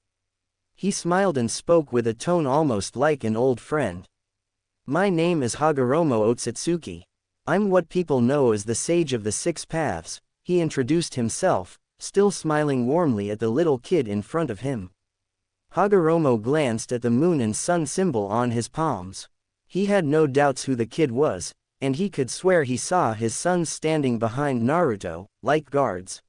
He smiled and spoke with a tone almost like an old friend. "My name is Hagoromo Otsutsuki. I'm what people know as the Sage of the Six Paths," he introduced himself, still smiling warmly at the little kid in front of him. Hagoromo glanced at the moon and sun symbol on his palms. He had no doubts who the kid was, and he could swear he saw his sons standing behind Naruto, like guards.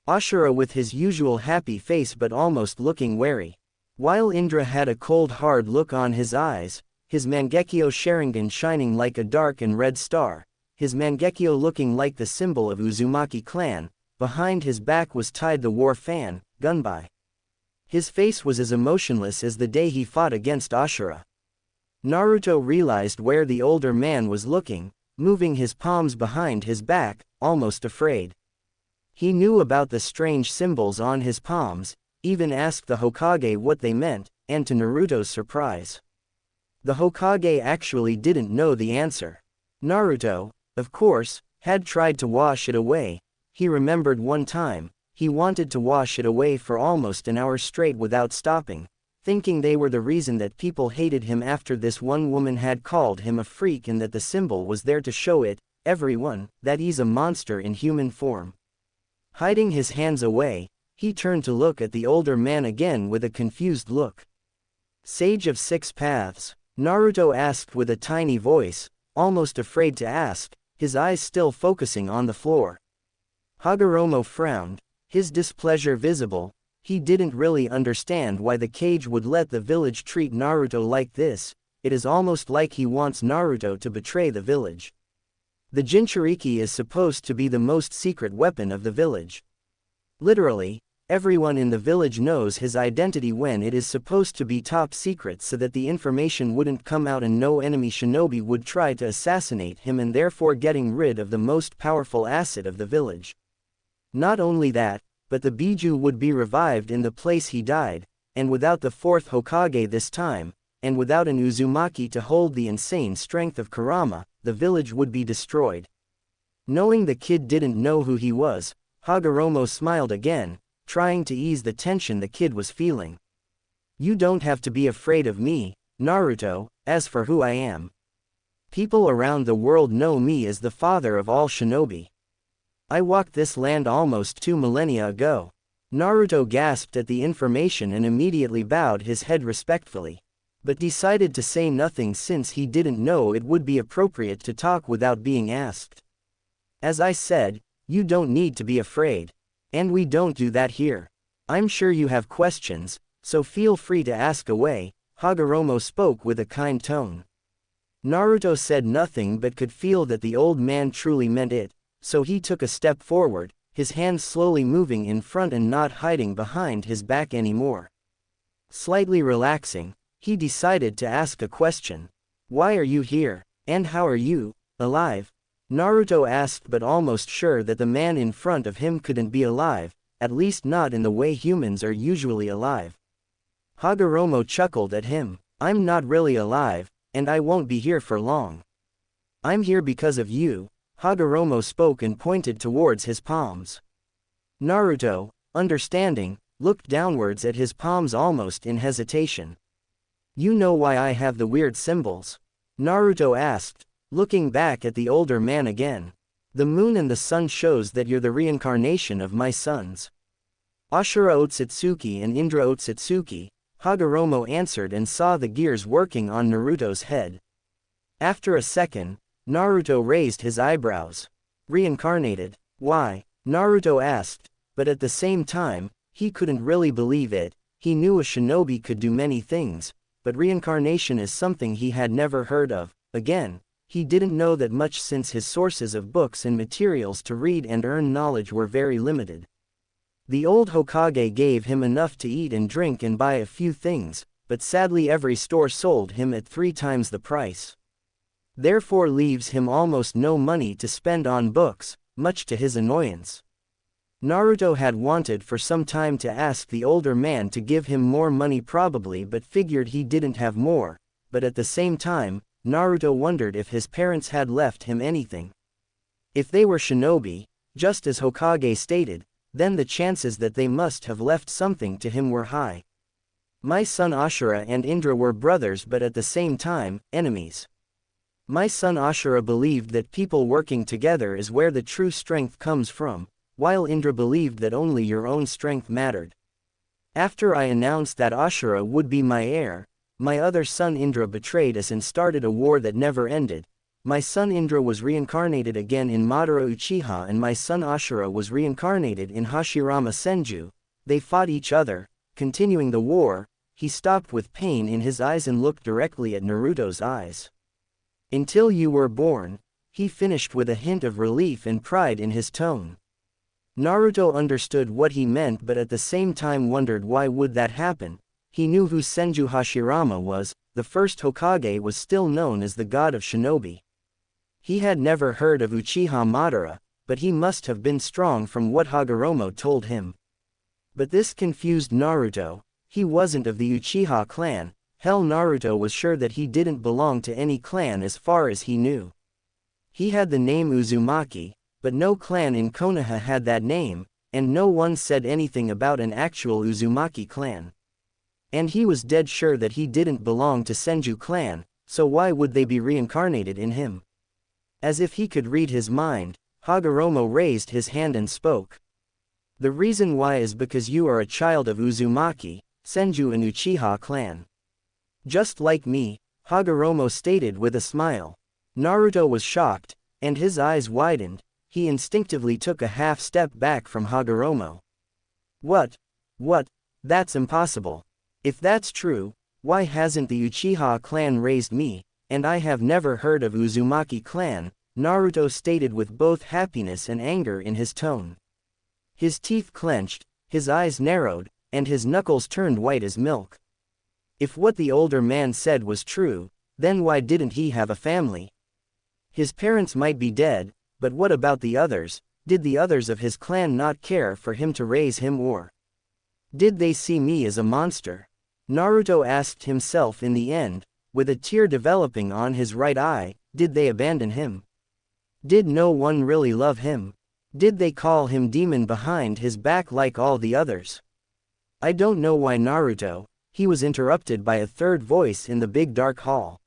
Ashura with his usual happy face but almost looking wary. While Indra had a cold hard look on his eyes, his Mangekyo Sharingan shining like a dark and red star, his Mangekyo looking like the symbol of Uzumaki clan. Behind his back was tied the war fan, Gunbai. His face was as emotionless as the day he fought against Ashura. Naruto realized where the older man was looking, moving his palms behind his back, almost afraid. He knew about the strange symbols on his palms, even asked the Hokage what they meant, and to Naruto's surprise, the Hokage actually didn't know the answer. Naruto, of course, had tried to wash it away. He remembered one time, he wanted to wash it away for almost an hour straight without stopping, thinking they were the reason that people hated him after this one woman had called him a freak and that the symbol was there to show everyone, that he's a monster in human form. Hiding his hands away, he turned to look at the older man again with a confused look. "Sage of Six Paths?" Naruto asked with a tiny voice, almost afraid to ask, his eyes still focusing on the floor. Hagoromo frowned, his displeasure visible. He didn't really understand why the Kage would let the village treat Naruto like this. It is almost like he wants Naruto to betray the village. The Jinchuriki is supposed to be the most secret weapon of the village. Literally, everyone in the village knows his identity when it is supposed to be top secret so that the information wouldn't come out and no enemy shinobi would try to assassinate him, and therefore getting rid of the most powerful asset of the village. Not only that, but the Biju would be revived in the place he died, and without the fourth Hokage this time, and without an Uzumaki to hold the insane strength of Kurama, the village would be destroyed. Knowing the kid didn't know who he was, Hagoromo smiled again, trying to ease the tension the kid was feeling. You don't have to be afraid of me, Naruto, as for who I am. People around the world know me as the father of all shinobi. I walked this land almost 2 millennia ago. Naruto gasped at the information and immediately bowed his head respectfully, but decided to say nothing since he didn't know it would be appropriate to talk without being asked. As I said, you don't need to be afraid. And we don't do that here. I'm sure you have questions, so feel free to ask away, Hagoromo spoke with a kind tone. Naruto said nothing but could feel that the old man truly meant it, so he took a step forward, his hands slowly moving in front and not hiding behind his back anymore. Slightly relaxing, he decided to ask a question. Why are you here, and how are you, alive? Naruto asked, but almost sure that the man in front of him couldn't be alive, at least not in the way humans are usually alive. Hagoromo chuckled at him. I'm not really alive, and I won't be here for long. I'm here because of you, Hagoromo spoke and pointed towards his palms. Naruto, understanding, looked downwards at his palms almost in hesitation. You know why I have the weird symbols? Naruto asked, looking back at the older man again. The moon and the sun shows that you're the reincarnation of my sons. Ashura Otsutsuki and Indra Otsutsuki, Hagoromo answered and saw the gears working on Naruto's head. After a second, Naruto raised his eyebrows. Reincarnated? Why? Naruto asked, but at the same time, he couldn't really believe it. He knew a shinobi could do many things, but reincarnation is something he had never heard of. Again, he didn't know that much since his sources of books and materials to read and earn knowledge were very limited. The old Hokage gave him enough to eat and drink and buy a few things, but sadly every store sold him at 3 times the price. Therefore leaves him almost no money to spend on books, much to his annoyance. Naruto had wanted for some time to ask the older man to give him more money probably, but figured he didn't have more, but at the same time, Naruto wondered if his parents had left him anything. If they were shinobi, just as Hokage stated, then the chances that they must have left something to him were high. My son Ashura and Indra were brothers but at the same time, enemies. My son Ashura believed that people working together is where the true strength comes from, while Indra believed that only your own strength mattered. After I announced that Ashura would be my heir, my other son Indra betrayed us and started a war that never ended. My son Indra was reincarnated again in Madara Uchiha and my son Ashura was reincarnated in Hashirama Senju. They fought each other, continuing the war. He stopped with pain in his eyes and looked directly at Naruto's eyes. Until you were born, he finished with a hint of relief and pride in his tone. Naruto understood what he meant but at the same time wondered why would that happen. He knew who Senju Hashirama was. The first Hokage was still known as the god of shinobi. He had never heard of Uchiha Madara, but he must have been strong from what Hagoromo told him. But this confused Naruto. He wasn't of the Uchiha clan. Hell, Naruto was sure that he didn't belong to any clan as far as he knew. He had the name Uzumaki, but no clan in Konoha had that name, and no one said anything about an actual Uzumaki clan. And he was dead sure that he didn't belong to Senju clan, so why would they be reincarnated in him? As if he could read his mind, Hagoromo raised his hand and spoke. The reason why is because you are a child of Uzumaki, Senju and Uchiha clan. Just like me, Hagoromo stated with a smile. Naruto was shocked, and his eyes widened. He instinctively took a half step back from Hagoromo. What? That's impossible. If that's true, why hasn't the Uchiha clan raised me? And I have never heard of Uzumaki clan, Naruto stated with both happiness and anger in his tone. His teeth clenched, his eyes narrowed, and his knuckles turned white as milk. If what the older man said was true, then why didn't he have a family? His parents might be dead, but what about the others? Did the others of his clan not care for him to raise him, or did they see me as a monster? Naruto asked himself in the end, with a tear developing on his right eye. Did they abandon him? Did no one really love him? Did they call him demon behind his back like all the others? I don't know why Naruto, he was interrupted by a third voice in the big dark hall.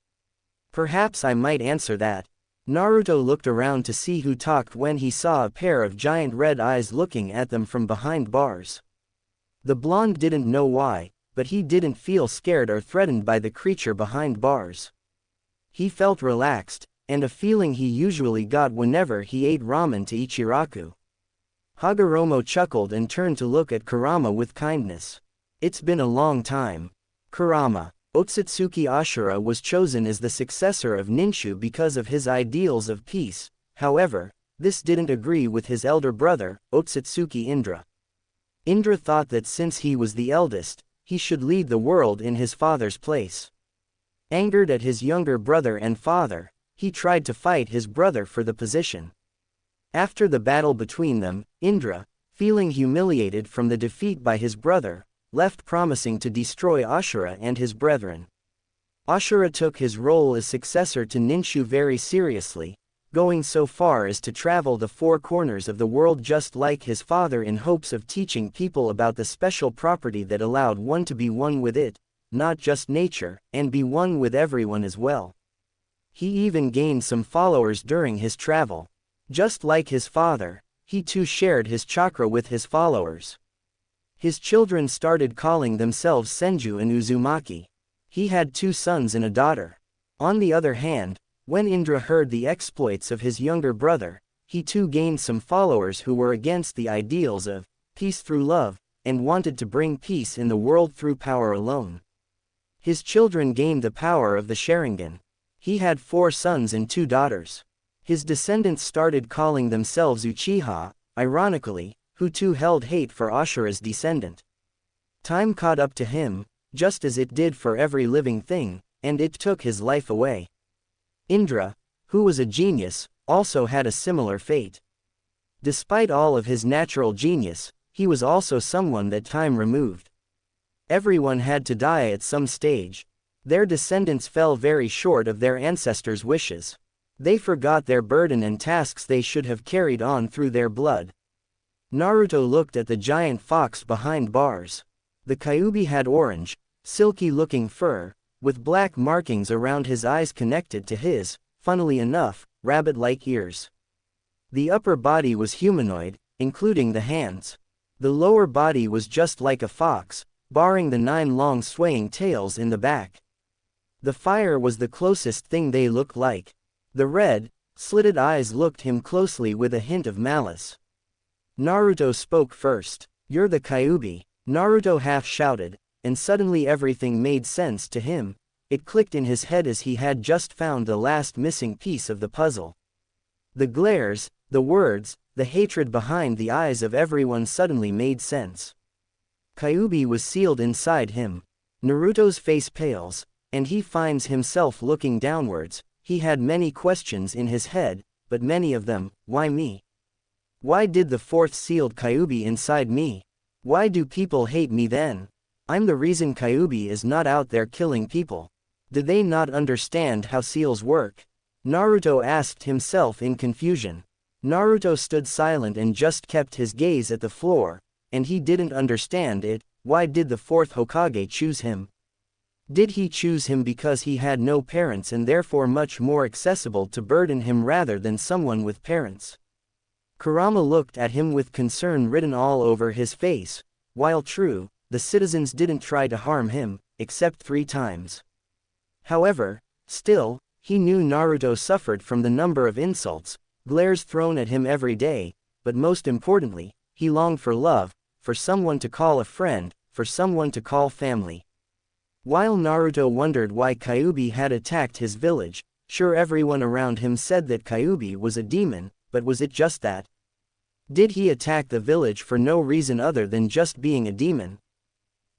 Perhaps I might answer that. Naruto looked around to see who talked when he saw a pair of giant red eyes looking at them from behind bars. The blonde didn't know why, but he didn't feel scared or threatened by the creature behind bars. He felt relaxed, and a feeling he usually got whenever he ate ramen to Ichiraku. Hagoromo chuckled and turned to look at Kurama with kindness. It's been a long time. Kurama. Otsutsuki Ashura was chosen as the successor of Ninshu because of his ideals of peace. However, this didn't agree with his elder brother, Otsutsuki Indra. Indra thought that since he was the eldest, he should lead the world in his father's place. Angered at his younger brother and father, he tried to fight his brother for the position. After the battle between them, Indra, feeling humiliated from the defeat by his brother, left promising to destroy Ashura and his brethren. Ashura took his role as successor to Ninshu very seriously, going so far as to travel the four corners of the world just like his father in hopes of teaching people about the special property that allowed one to be one with it, not just nature, and be one with everyone as well. He even gained some followers during his travel. Just like his father, he too shared his chakra with his followers. His children started calling themselves Senju and Uzumaki. He had 2 sons and a daughter. On the other hand, when Indra heard the exploits of his younger brother, he too gained some followers who were against the ideals of peace through love, and wanted to bring peace in the world through power alone. His children gained the power of the Sharingan. He had 4 sons and 2 daughters. His descendants started calling themselves Uchiha, ironically, who too held hate for Ashura's descendant. Time caught up to him, just as it did for every living thing, and it took his life away. Indra, who was a genius, also had a similar fate. Despite all of his natural genius, he was also someone that time removed. Everyone had to die at some stage. Their descendants fell very short of their ancestors' wishes. They forgot their burden and tasks they should have carried on through their blood. Naruto looked at the giant fox behind bars. The Kyuubi had orange, silky-looking fur, with black markings around his eyes connected to his, funnily enough, rabbit-like ears. The upper body was humanoid, including the hands. The lower body was just like a fox, barring the 9 long swaying tails in the back. The fire was the closest thing they looked like. The red, slitted eyes looked him closely with a hint of malice. Naruto spoke first. "You're the Kyuubi," Naruto half shouted, and suddenly everything made sense to him. It clicked in his head as he had just found the last missing piece of the puzzle. The glares, the words, the hatred behind the eyes of everyone suddenly made sense. Kyuubi was sealed inside him. Naruto's face pales, and he finds himself looking downwards. He had many questions in his head, but many of them, why me? Why did the 4th sealed Kyuubi inside me? Why do people hate me then? I'm the reason Kyuubi is not out there killing people. Do they not understand how seals work? Naruto asked himself in confusion. Naruto stood silent and just kept his gaze at the floor, and he didn't understand it. Why did the 4th Hokage choose him? Did he choose him because he had no parents and therefore much more accessible to burden him rather than someone with parents? Kurama looked at him with concern written all over his face. While true, the citizens didn't try to harm him, except 3 times. However, still, he knew Naruto suffered from the number of insults, glares thrown at him every day, but most importantly, he longed for love, for someone to call a friend, for someone to call family. While Naruto wondered why Kyuubi had attacked his village, sure everyone around him said that Kyuubi was a demon, but was it just that? Did he attack the village for no reason other than just being a demon?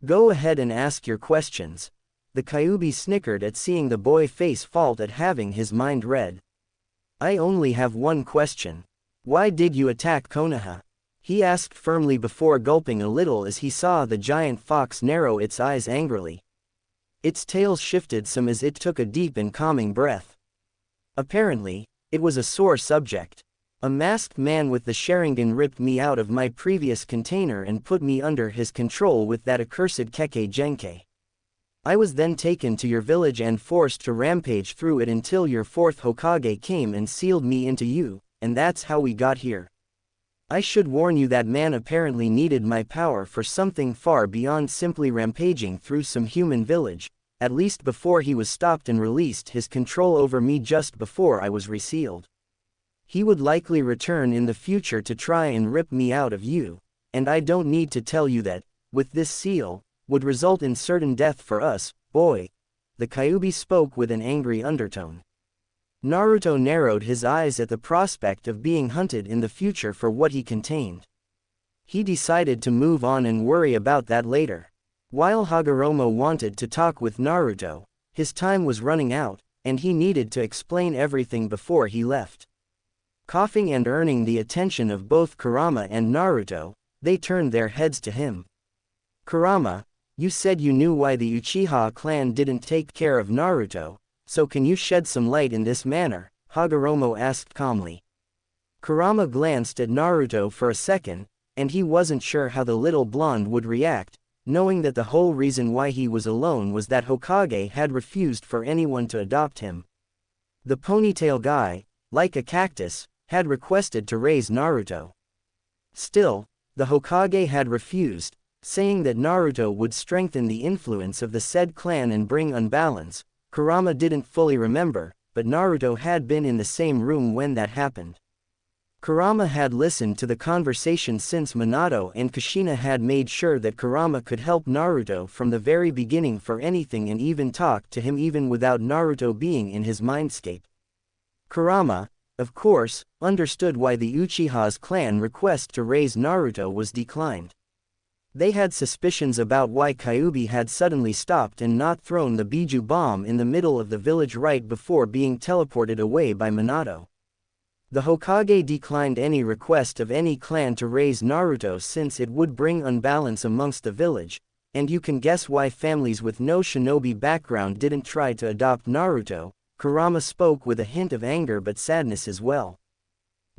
Go ahead and ask your questions. The Kyuubi snickered at seeing the boy face fault at having his mind read. I only have one question. Why did you attack Konoha? He asked firmly before gulping a little as he saw the giant fox narrow its eyes angrily. Its tail shifted some as it took a deep and calming breath. Apparently, it was a sore subject. A masked man with the Sharingan ripped me out of my previous container and put me under his control with that accursed Kekkei Genkai. I was then taken to your village and forced to rampage through it until your fourth Hokage came and sealed me into you, and that's how we got here. I should warn you that man apparently needed my power for something far beyond simply rampaging through some human village, at least before he was stopped and released his control over me just before I was resealed. He would likely return in the future to try and rip me out of you, and I don't need to tell you that, with this seal, would result in certain death for us, boy. The Kyuubi spoke with an angry undertone. Naruto narrowed his eyes at the prospect of being hunted in the future for what he contained. He decided to move on and worry about that later. While Hagoromo wanted to talk with Naruto, his time was running out, and he needed to explain everything before he left. Coughing and earning the attention of both Kurama and Naruto, they turned their heads to him. Kurama, you said you knew why the Uchiha clan didn't take care of Naruto, so can you shed some light in this manner? Hagoromo asked calmly. Kurama glanced at Naruto for a second, and he wasn't sure how the little blonde would react, knowing that the whole reason why he was alone was that Hokage had refused for anyone to adopt him. The ponytail guy, like a cactus, had requested to raise Naruto. Still, the Hokage had refused, saying that Naruto would strengthen the influence of the said clan and bring unbalance. Kurama didn't fully remember, but Naruto had been in the same room when that happened. Kurama had listened to the conversation since Minato and Kushina had made sure that Kurama could help Naruto from the very beginning for anything and even talk to him even without Naruto being in his mindscape. Kurama, of course, understood why the Uchiha's clan request to raise Naruto was declined. They had suspicions about why Kyuubi had suddenly stopped and not thrown the Biju bomb in the middle of the village right before being teleported away by Minato. The Hokage declined any request of any clan to raise Naruto since it would bring unbalance amongst the village, and you can guess why families with no shinobi background didn't try to adopt Naruto. Kurama spoke with a hint of anger but sadness as well.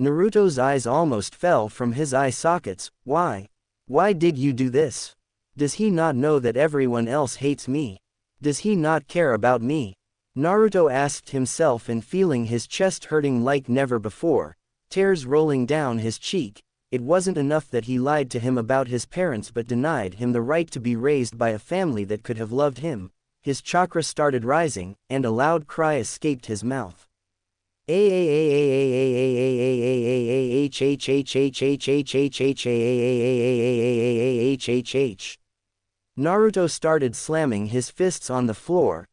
Naruto's eyes almost fell from his eye sockets. Why? Why did you do this? Does he not know that everyone else hates me? Does he not care about me? Naruto asked himself, and feeling his chest hurting like never before, tears rolling down his cheek. It wasn't enough that he lied to him about his parents but denied him the right to be raised by a family that could have loved him. His chakra started rising, and a loud cry escaped his mouth. Naruto started slamming his fists on the floor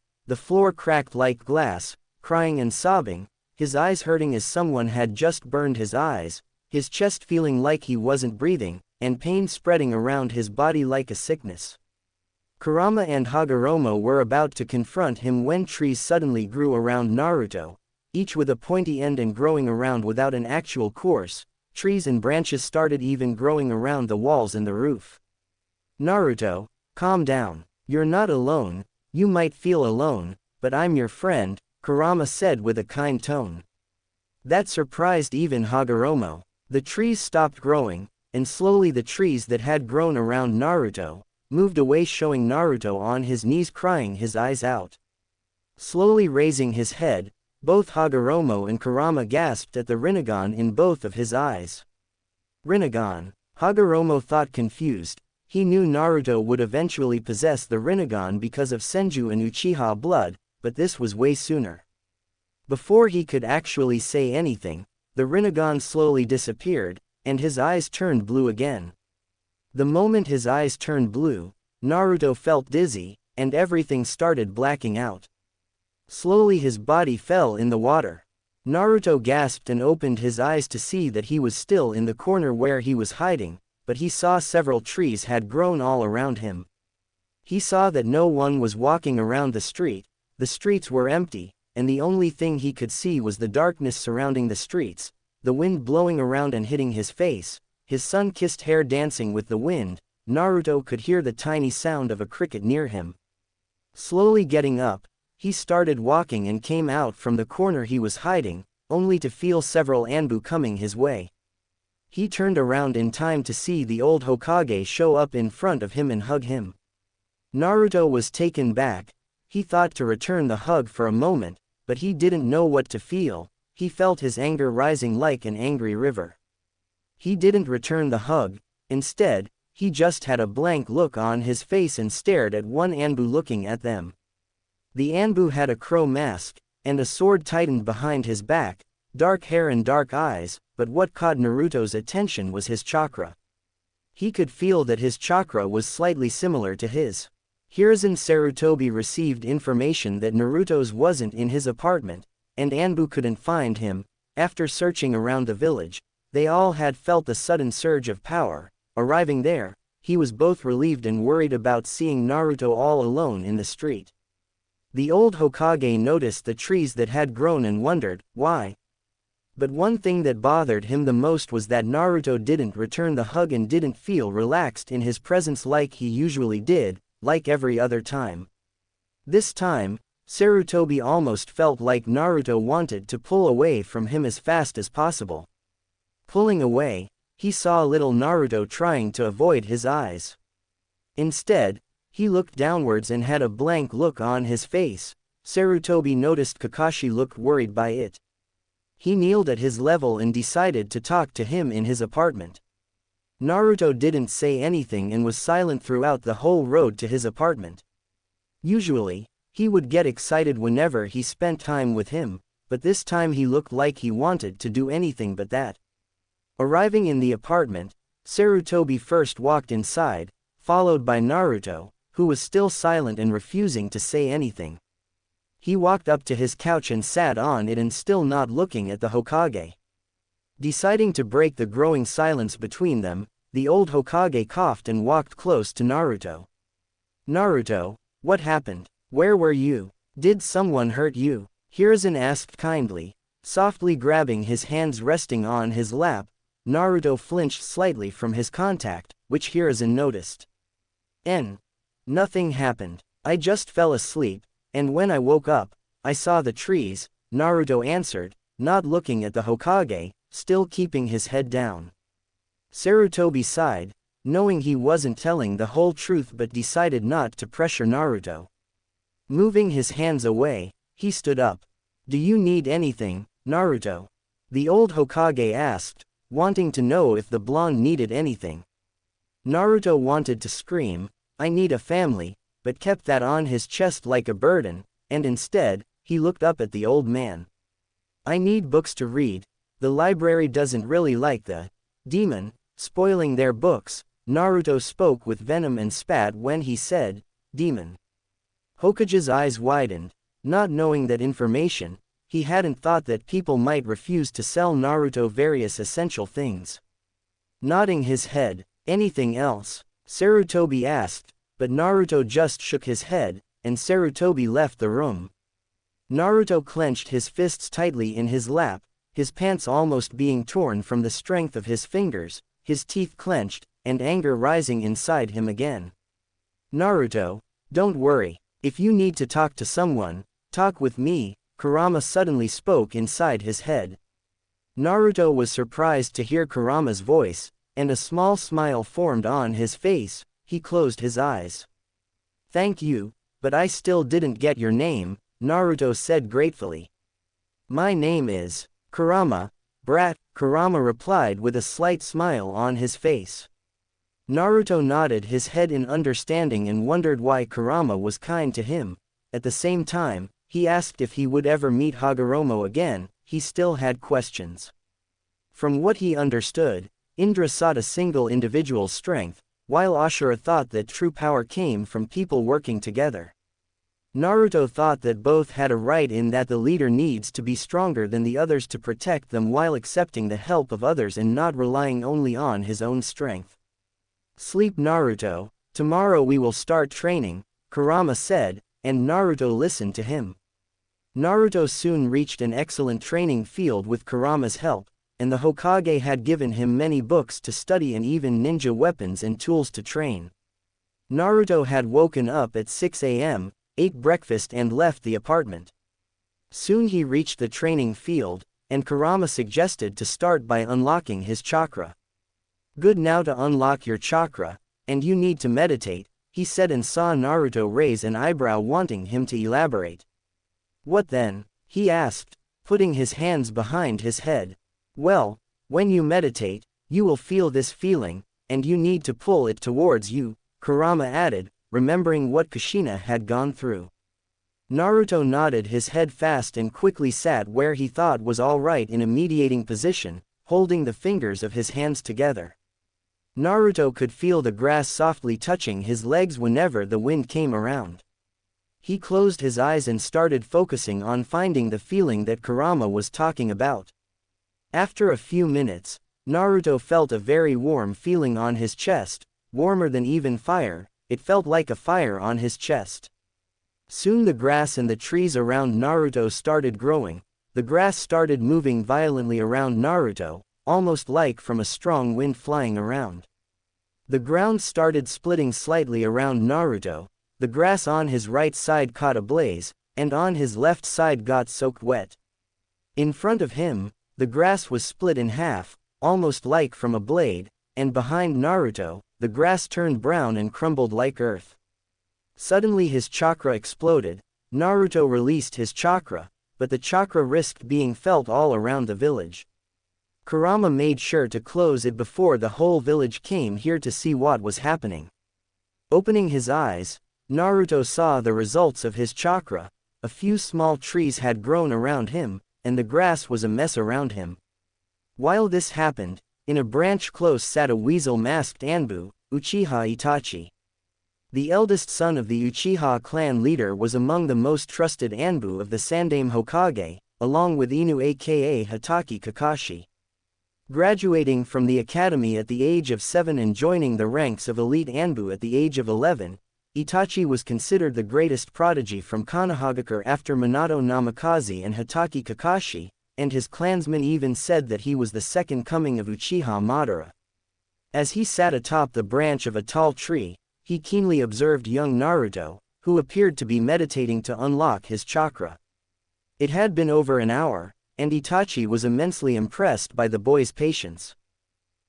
cracked like glass, crying and sobbing, his eyes hurting as someone had just burned his eyes, his chest feeling like he wasn't breathing, and pain spreading around his body like a sickness. Kurama and Hagoromo were about to confront him when trees suddenly grew around Naruto, each with a pointy end and growing around without an actual course. Trees and branches started even growing around the walls and the roof. Naruto, calm down. You're not alone. You might feel alone, but I'm your friend, Kurama said with a kind tone. That surprised even Hagoromo. The trees stopped growing, and slowly the trees that had grown around Naruto moved away, showing Naruto on his knees crying his eyes out. Slowly raising his head, both Hagoromo and Kurama gasped at the Rinnegan in both of his eyes. Rinnegan? Hagoromo thought, confused. He knew Naruto would eventually possess the Rinnegan because of Senju and Uchiha blood, but this was way sooner. Before he could actually say anything, the Rinnegan slowly disappeared, and his eyes turned blue again. The moment his eyes turned blue, Naruto felt dizzy, and everything started blacking out. Slowly his body fell in the water. Naruto gasped and opened his eyes to see that he was still in the corner where he was hiding, but he saw several trees had grown all around him. He saw that no one was walking around the streets were empty, and the only thing he could see was the darkness surrounding the streets, the wind blowing around and hitting his face, his sun-kissed hair dancing with the wind. Naruto could hear the tiny sound of a cricket near him. Slowly getting up, he started walking and came out from the corner he was hiding, only to feel several Anbu coming his way. He turned around in time to see the old Hokage show up in front of him and hug him. Naruto was taken back. He thought to return the hug for a moment, but he didn't know what to feel. He felt his anger rising like an angry river. He didn't return the hug. Instead, he just had a blank look on his face and stared at one Anbu looking at them. The Anbu had a crow mask, and a sword tightened behind his back, dark hair and dark eyes, but what caught Naruto's attention was his chakra. He could feel that his chakra was slightly similar to his. Hiruzen Sarutobi received information that Naruto's wasn't in his apartment, and Anbu couldn't find him. After searching around the village, they all had felt a sudden surge of power. Arriving there, he was both relieved and worried about seeing Naruto all alone in the street. The old Hokage noticed the trees that had grown and wondered, why? But one thing that bothered him the most was that Naruto didn't return the hug and didn't feel relaxed in his presence like he usually did, like every other time. This time, Sarutobi almost felt like Naruto wanted to pull away from him as fast as possible. Pulling away, he saw little Naruto trying to avoid his eyes. Instead, he looked downwards and had a blank look on his face. Sarutobi noticed Kakashi looked worried by it. He kneeled at his level and decided to talk to him in his apartment. Naruto didn't say anything and was silent throughout the whole road to his apartment. Usually, he would get excited whenever he spent time with him, but this time he looked like he wanted to do anything but that. Arriving in the apartment, Sarutobi first walked inside, followed by Naruto, who was still silent and refusing to say anything. He walked up to his couch and sat on it and still not looking at the Hokage. Deciding to break the growing silence between them, the old Hokage coughed and walked close to Naruto. "Naruto, what happened? Where were you? Did someone hurt you?" Hiruzen asked kindly. Softly grabbing his hands resting on his lap, Naruto flinched slightly from his contact, which Hiruzen noticed. Nothing happened. I just fell asleep, and when I woke up, I saw the trees," Naruto answered, not looking at the Hokage, still keeping his head down. Sarutobi sighed, knowing he wasn't telling the whole truth but decided not to pressure Naruto. Moving his hands away, he stood up. "Do you need anything, Naruto?" the old Hokage asked, wanting to know if the blonde needed anything. Naruto wanted to scream, "I need a family," but kept that on his chest like a burden, and instead, he looked up at the old man. "I need books to read. The library doesn't really like the demon spoiling their books." Naruto spoke with venom and spat when he said, "demon." Hokage's eyes widened, not knowing that information. He hadn't thought that people might refuse to sell Naruto various essential things. Nodding his head, "Anything else?" Sarutobi asked, but Naruto just shook his head, and Sarutobi left the room. Naruto clenched his fists tightly in his lap, his pants almost being torn from the strength of his fingers, his teeth clenched, and anger rising inside him again. "Naruto, don't worry. If you need to talk to someone, talk with me," Kurama suddenly spoke inside his head. Naruto was surprised to hear Kurama's voice, and a small smile formed on his face. He closed his eyes. "Thank you, but I still didn't get your name," Naruto said gratefully. "My name is Kurama, brat," Kurama replied with a slight smile on his face. Naruto nodded his head in understanding and wondered why Kurama was kind to him. At the same time, he asked if he would ever meet Hagoromo again. He still had questions. From what he understood, Indra sought a single individual's strength, while Ashura thought that true power came from people working together. Naruto thought that both had a right in that the leader needs to be stronger than the others to protect them while accepting the help of others and not relying only on his own strength. "Sleep, Naruto, tomorrow we will start training," Kurama said, and Naruto listened to him. Naruto soon reached an excellent training field with Kurama's help, and the Hokage had given him many books to study and even ninja weapons and tools to train. Naruto had woken up at 6 a.m., ate breakfast and left the apartment. Soon he reached the training field. and Kurama suggested to start by unlocking his chakra. Good, now to unlock your chakra, and you need to meditate, he said, and saw Naruto raise an eyebrow, wanting him to elaborate. What then? He asked, putting his hands behind his head. Well, when you meditate, you will feel this feeling, and you need to pull it towards you, Kurama added, remembering what Kushina had gone through. Naruto nodded his head fast and quickly sat where he thought was all right in a mediating position, holding the fingers of his hands together. Naruto could feel the grass softly touching his legs whenever the wind came around. He closed his eyes and started focusing on finding the feeling that Kurama was talking about. After a few minutes, Naruto felt a very warm feeling on his chest, warmer than even fire. It felt like a fire on his chest. Soon the grass and the trees around Naruto started growing. The grass started moving violently around Naruto, almost like from a strong wind flying around. The ground started splitting slightly around Naruto. The grass on his right side caught ablaze, and on his left side got soaked wet. In front of him, the grass was split in half, almost like from a blade, and behind Naruto, the grass turned brown and crumbled like earth. Suddenly his chakra exploded. Naruto released his chakra, but the chakra risked being felt all around the village. Kurama made sure to close it before the whole village came here to see what was happening. Opening his eyes, Naruto saw the results of his chakra. A few small trees had grown around him, and the grass was a mess around him. While this happened, in a branch close sat a weasel-masked Anbu, Uchiha Itachi. The eldest son of the Uchiha clan leader was among the most trusted Anbu of the Sandaime Hokage, along with Inu aka Hatake Kakashi. Graduating from the academy at the age of 7 and joining the ranks of elite Anbu at the age of 11, Itachi was considered the greatest prodigy from Konohagakure after Minato Namikaze and Hatake Kakashi, and his clansmen even said that he was the second coming of Uchiha Madara. As he sat atop the branch of a tall tree, he keenly observed young Naruto, who appeared to be meditating to unlock his chakra. It had been over an hour, and Itachi was immensely impressed by the boy's patience.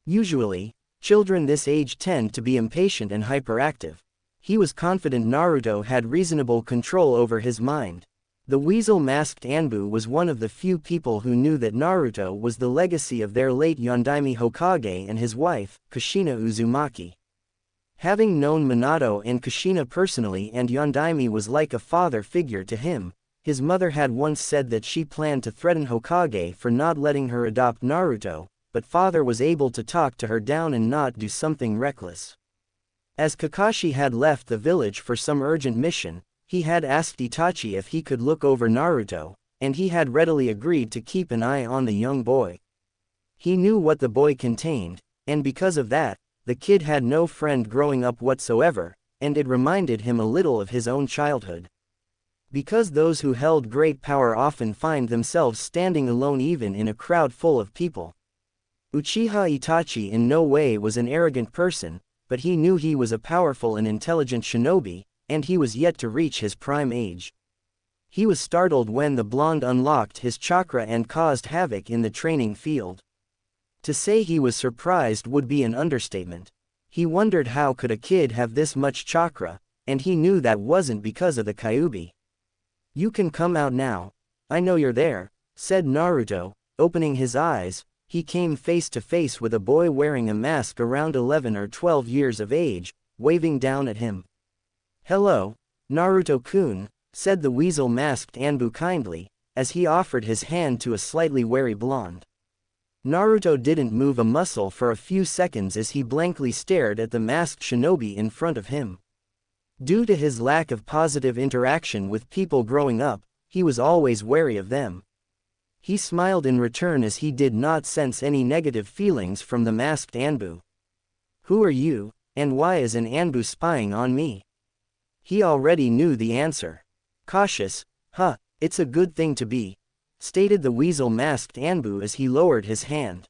Usually, children this age tend to be impatient and hyperactive. He was confident Naruto had reasonable control over his mind. The weasel-masked Anbu was one of the few people who knew that Naruto was the legacy of their late Yondaime Hokage and his wife, Kushina Uzumaki. Having known Minato and Kushina personally, and Yondaime was like a father figure to him, his mother had once said that she planned to threaten Hokage for not letting her adopt Naruto, but father was able to talk to her down and not do something reckless. As Kakashi had left the village for some urgent mission, he had asked Itachi if he could look over Naruto, and he had readily agreed to keep an eye on the young boy. He knew what the boy contained, and because of that, the kid had no friend growing up whatsoever, and it reminded him a little of his own childhood. Because those who held great power often find themselves standing alone even in a crowd full of people. Uchiha Itachi in no way was an arrogant person, but he knew he was a powerful and intelligent shinobi, and he was yet to reach his prime age. He was startled when the blonde unlocked his chakra and caused havoc in the training field. To say he was surprised would be an understatement. He wondered how could a kid have this much chakra, and he knew that wasn't because of the Kyuubi. "You can come out now. I know you're there," said Naruto. Opening his eyes, he came face to face with a boy wearing a mask around 11 or 12 years of age, waving down at him. "Hello, Naruto-kun," said the weasel-masked Anbu kindly, as he offered his hand to a slightly wary blonde. Naruto didn't move a muscle for a few seconds as he blankly stared at the masked shinobi in front of him. Due to his lack of positive interaction with people growing up, he was always wary of them. He smiled in return as he did not sense any negative feelings from the masked Anbu. "Who are you, and why is an Anbu spying on me?" He already knew the answer. "Cautious, huh, it's a good thing to be," stated the weasel-masked Anbu as he lowered his hand.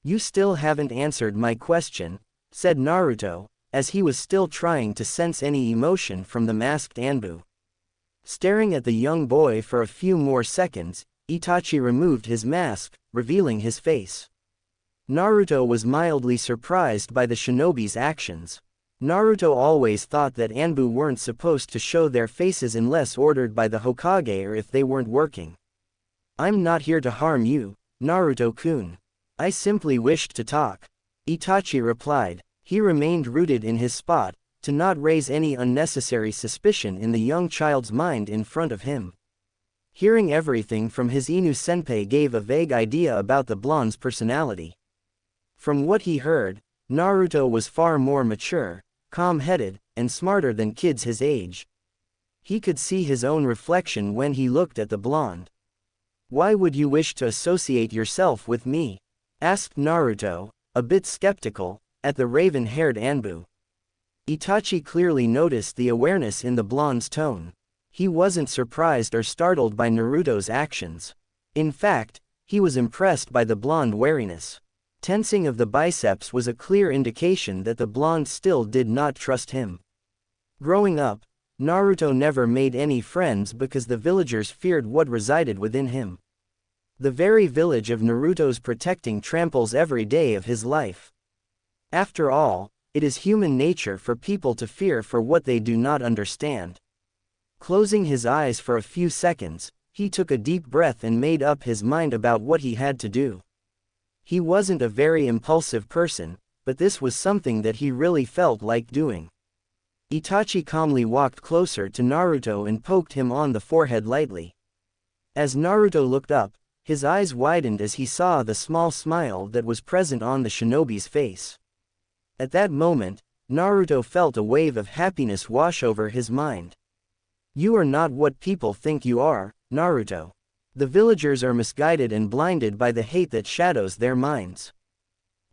"You still haven't answered my question," said Naruto, as he was still trying to sense any emotion from the masked Anbu. Staring at the young boy for a few more seconds, Itachi removed his mask, revealing his face. Naruto was mildly surprised by the shinobi's actions. Naruto always thought that Anbu weren't supposed to show their faces unless ordered by the Hokage or if they weren't working. "I'm not here to harm you, Naruto-kun. I simply wished to talk," Itachi replied. He remained rooted in his spot, to not raise any unnecessary suspicion in the young child's mind in front of him. Hearing everything from his Inu-senpai gave a vague idea about the blonde's personality. From what he heard, Naruto was far more mature, calm-headed, and smarter than kids his age. He could see his own reflection when he looked at the blonde. "Why would you wish to associate yourself with me?" asked Naruto, a bit skeptical, at the raven-haired Anbu. Itachi clearly noticed the awareness in the blonde's tone. He wasn't surprised or startled by Naruto's actions. In fact, he was impressed by the blonde wariness. Tensing of the biceps was a clear indication that the blonde still did not trust him. Growing up, Naruto never made any friends because the villagers feared what resided within him. The very village of Naruto's protecting tramples every day of his life. After all, it is human nature for people to fear for what they do not understand. Closing his eyes for a few seconds, he took a deep breath and made up his mind about what he had to do. He wasn't a very impulsive person, but this was something that he really felt like doing. Itachi calmly walked closer to Naruto and poked him on the forehead lightly. As Naruto looked up, his eyes widened as he saw the small smile that was present on the shinobi's face. At that moment, Naruto felt a wave of happiness wash over his mind. "You are not what people think you are, Naruto. The villagers are misguided and blinded by the hate that shadows their minds.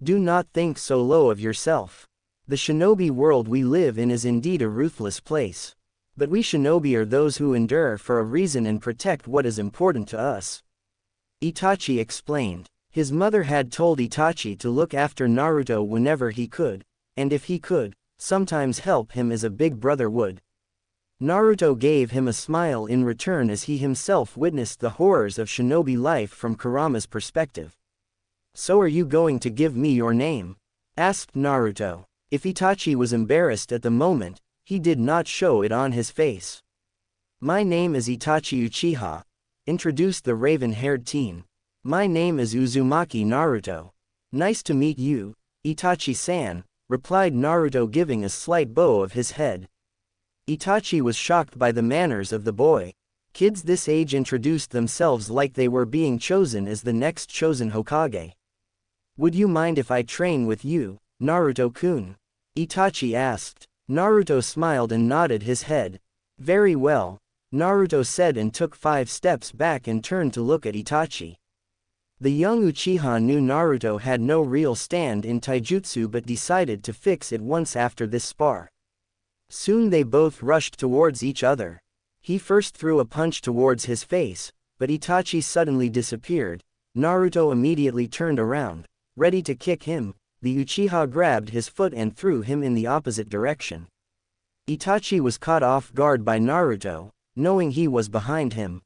Do not think so low of yourself. The shinobi world we live in is indeed a ruthless place. But we shinobi are those who endure for a reason and protect what is important to us," Itachi explained. His mother had told Itachi to look after Naruto whenever he could, and if he could, sometimes help him as a big brother would. Naruto gave him a smile in return as he himself witnessed the horrors of shinobi life from Kurama's perspective. "So are you going to give me your name?" asked Naruto. If Itachi was embarrassed at the moment, he did not show it on his face. "My name is Itachi Uchiha," introduced the raven-haired teen. "My name is Uzumaki Naruto." "Nice to meet you, Itachi-san," replied Naruto giving a slight bow of his head. Itachi was shocked by the manners of the boy. Kids this age introduced themselves like they were being chosen as the next chosen Hokage. "Would you mind if I train with you, Naruto-kun?" Itachi asked. Naruto smiled and nodded his head. "Very well," Naruto said and took 5 steps back and turned to look at Itachi. The young Uchiha knew Naruto had no real stand in taijutsu but decided to fix it once after this spar. Soon they both rushed towards each other. He first threw a punch towards his face, but Itachi suddenly disappeared. Naruto immediately turned around, ready to kick him. The Uchiha grabbed his foot and threw him in the opposite direction. Itachi was caught off guard by Naruto, knowing he was behind him.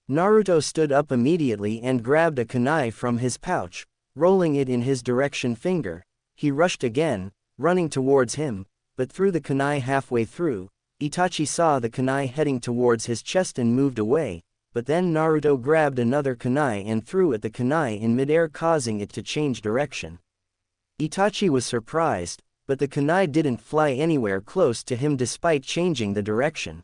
Naruto stood up immediately and grabbed a kunai from his pouch, rolling it in his direction finger. He rushed again, running towards him, but threw the kunai halfway through. Itachi saw the kunai heading towards his chest and moved away, but then Naruto grabbed another kunai and threw at the kunai in midair, causing it to change direction. Itachi was surprised, but the kunai didn't fly anywhere close to him despite changing the direction.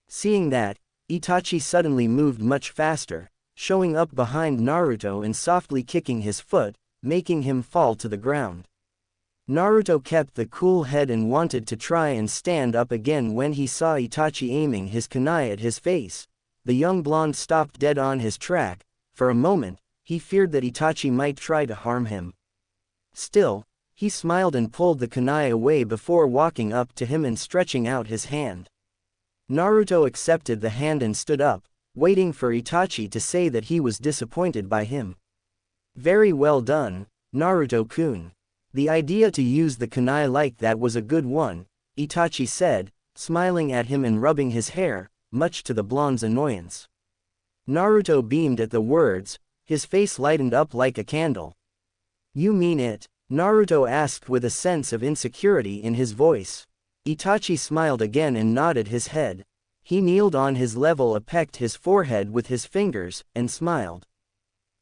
Seeing that, Itachi suddenly moved much faster, showing up behind Naruto and softly kicking his foot, making him fall to the ground. Naruto kept the cool head and wanted to try and stand up again when he saw Itachi aiming his kunai at his face. The young blonde stopped dead on his track. For a moment, he feared that Itachi might try to harm him. Still, he smiled and pulled the kunai away before walking up to him and stretching out his hand. Naruto accepted the hand and stood up, waiting for Itachi to say that he was disappointed by him. "Very well done, Naruto-kun. The idea to use the kunai like that was a good one," Itachi said, smiling at him and rubbing his hair, much to the blonde's annoyance. Naruto beamed at the words, his face lightened up like a candle. You mean it? Naruto asked with a sense of insecurity in his voice. Itachi smiled again and nodded his head. He kneeled on his level, pecked his forehead with his fingers, and smiled.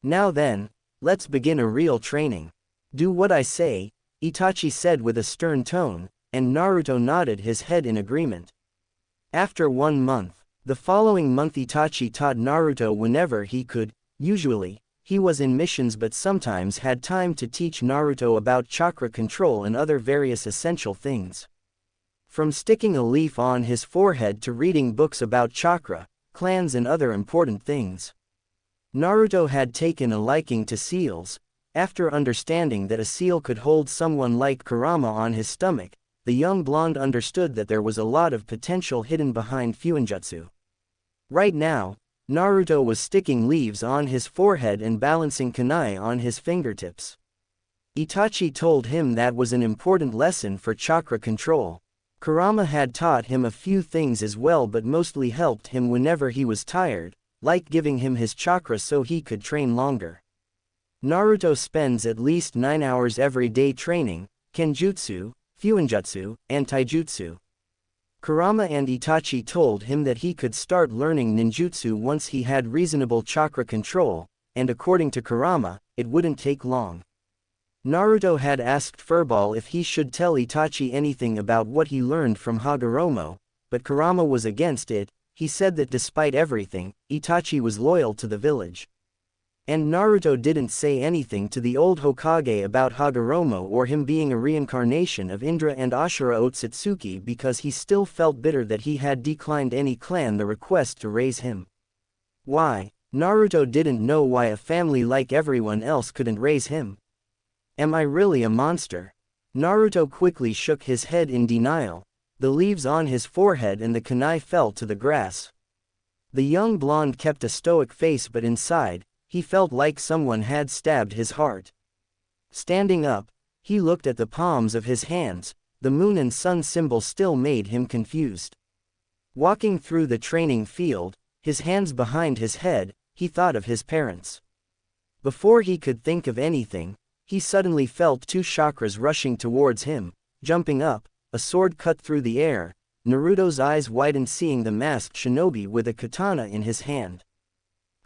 Now then, let's begin a real training. Do what I say, Itachi said with a stern tone, and Naruto nodded his head in agreement. After 1 month, the following month Itachi taught Naruto whenever he could. Usually, he was in missions but sometimes had time to teach Naruto about chakra control and other various essential things. From sticking a leaf on his forehead to reading books about chakra, clans and other important things. Naruto had taken a liking to seals. After understanding that a seal could hold someone like Kurama on his stomach, the young blonde understood that there was a lot of potential hidden behind Fuinjutsu. Right now, Naruto was sticking leaves on his forehead and balancing kunai on his fingertips. Itachi told him that was an important lesson for chakra control. Kurama had taught him a few things as well but mostly helped him whenever he was tired, like giving him his chakra so he could train longer. Naruto spends at least 9 hours every day training Kenjutsu, Fuinjutsu, and Taijutsu. Kurama and Itachi told him that he could start learning ninjutsu once he had reasonable chakra control, and according to Kurama, it wouldn't take long. Naruto had asked Furball if he should tell Itachi anything about what he learned from Hagoromo, but Kurama was against it. He said that despite everything, Itachi was loyal to the village. And Naruto didn't say anything to the old Hokage about Hagoromo or him being a reincarnation of Indra and Ashura Otsutsuki because he still felt bitter that he had declined any clan the request to raise him. Why? Naruto didn't know why a family like everyone else couldn't raise him. Am I really a monster? Naruto quickly shook his head in denial. The leaves on his forehead and the kunai fell to the grass. The young blonde kept a stoic face but inside, he felt like someone had stabbed his heart. Standing up, he looked at the palms of his hands. The moon and sun symbol still made him confused. Walking through the training field, his hands behind his head, he thought of his parents. Before he could think of anything, he suddenly felt 2 chakras rushing towards him. Jumping up, a sword cut through the air. Naruto's eyes widened seeing the masked shinobi with a katana in his hand.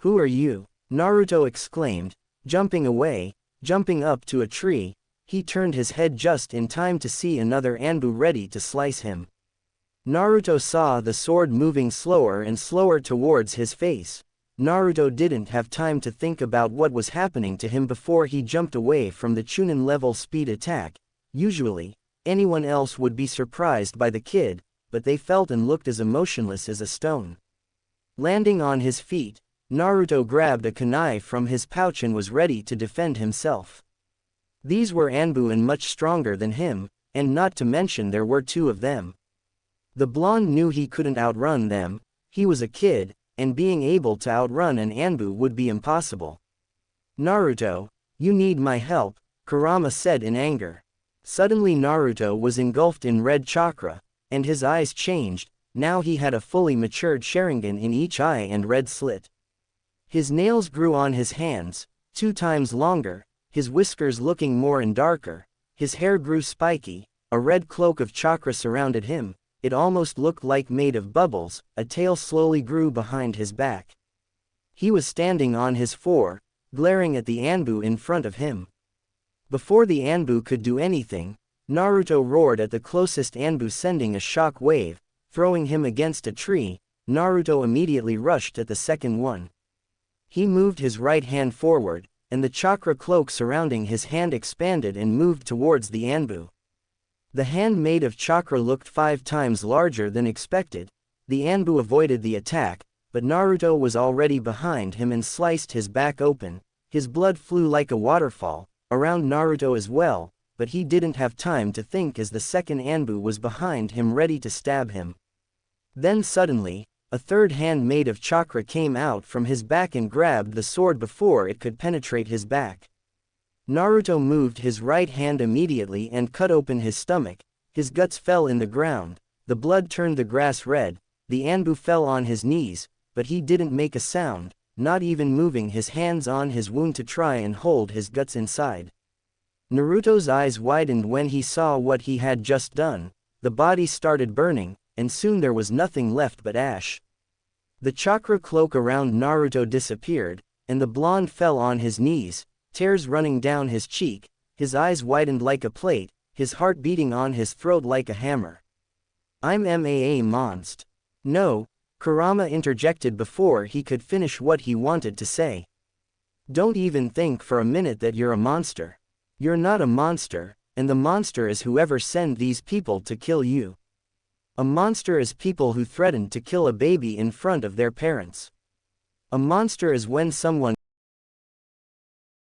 Who are you? Naruto exclaimed, jumping away. Jumping up to a tree, he turned his head just in time to see another Anbu ready to slice him. Naruto saw the sword moving slower and slower towards his face. Naruto didn't have time to think about what was happening to him before he jumped away from the Chunin level speed attack. Usually, anyone else would be surprised by the kid, but they felt and looked as emotionless as a stone. Landing on his feet, Naruto grabbed a kunai from his pouch and was ready to defend himself. These were Anbu and much stronger than him, and not to mention there were 2 of them. The blonde knew he couldn't outrun them. He was a kid, and being able to outrun an Anbu would be impossible. Naruto, you need my help, Kurama said in anger. Suddenly Naruto was engulfed in red chakra, and his eyes changed. Now he had a fully matured Sharingan in each eye and red slit. His nails grew on his hands, 2 times longer, his whiskers looking more and darker. His hair grew spiky, a red cloak of chakra surrounded him. It almost looked like made of bubbles. A tail slowly grew behind his back. He was standing on his 4, glaring at the Anbu in front of him. Before the Anbu could do anything, Naruto roared at the closest Anbu sending a shock wave, throwing him against a tree. Naruto immediately rushed at the second one. He moved his right hand forward, and the chakra cloak surrounding his hand expanded and moved towards the Anbu. The hand made of chakra looked 5 times larger than expected. The Anbu avoided the attack, but Naruto was already behind him and sliced his back open. His blood flew like a waterfall, around Naruto as well, but he didn't have time to think as the second Anbu was behind him ready to stab him. Then suddenly, a third hand made of chakra came out from his back and grabbed the sword before it could penetrate his back. Naruto moved his right hand immediately and cut open his stomach. His guts fell in the ground. The blood turned the grass red. The Anbu fell on his knees, but he didn't make a sound. not even moving his hands on his wound to try and hold his guts inside. Naruto's eyes widened when he saw what he had just done. The body started burning, and soon there was nothing left but ash. The chakra cloak around Naruto disappeared, and the blonde fell on his knees, tears running down his cheek, his eyes widened like a plate, his heart beating on his throat like a hammer. "I'm a monst." "No," Kurama interjected before he could finish what he wanted to say. "Don't even think for a minute that you're a monster. You're not a monster, and the monster is whoever sent these people to kill you. A monster is people who threaten to kill a baby in front of their parents. A monster is when someone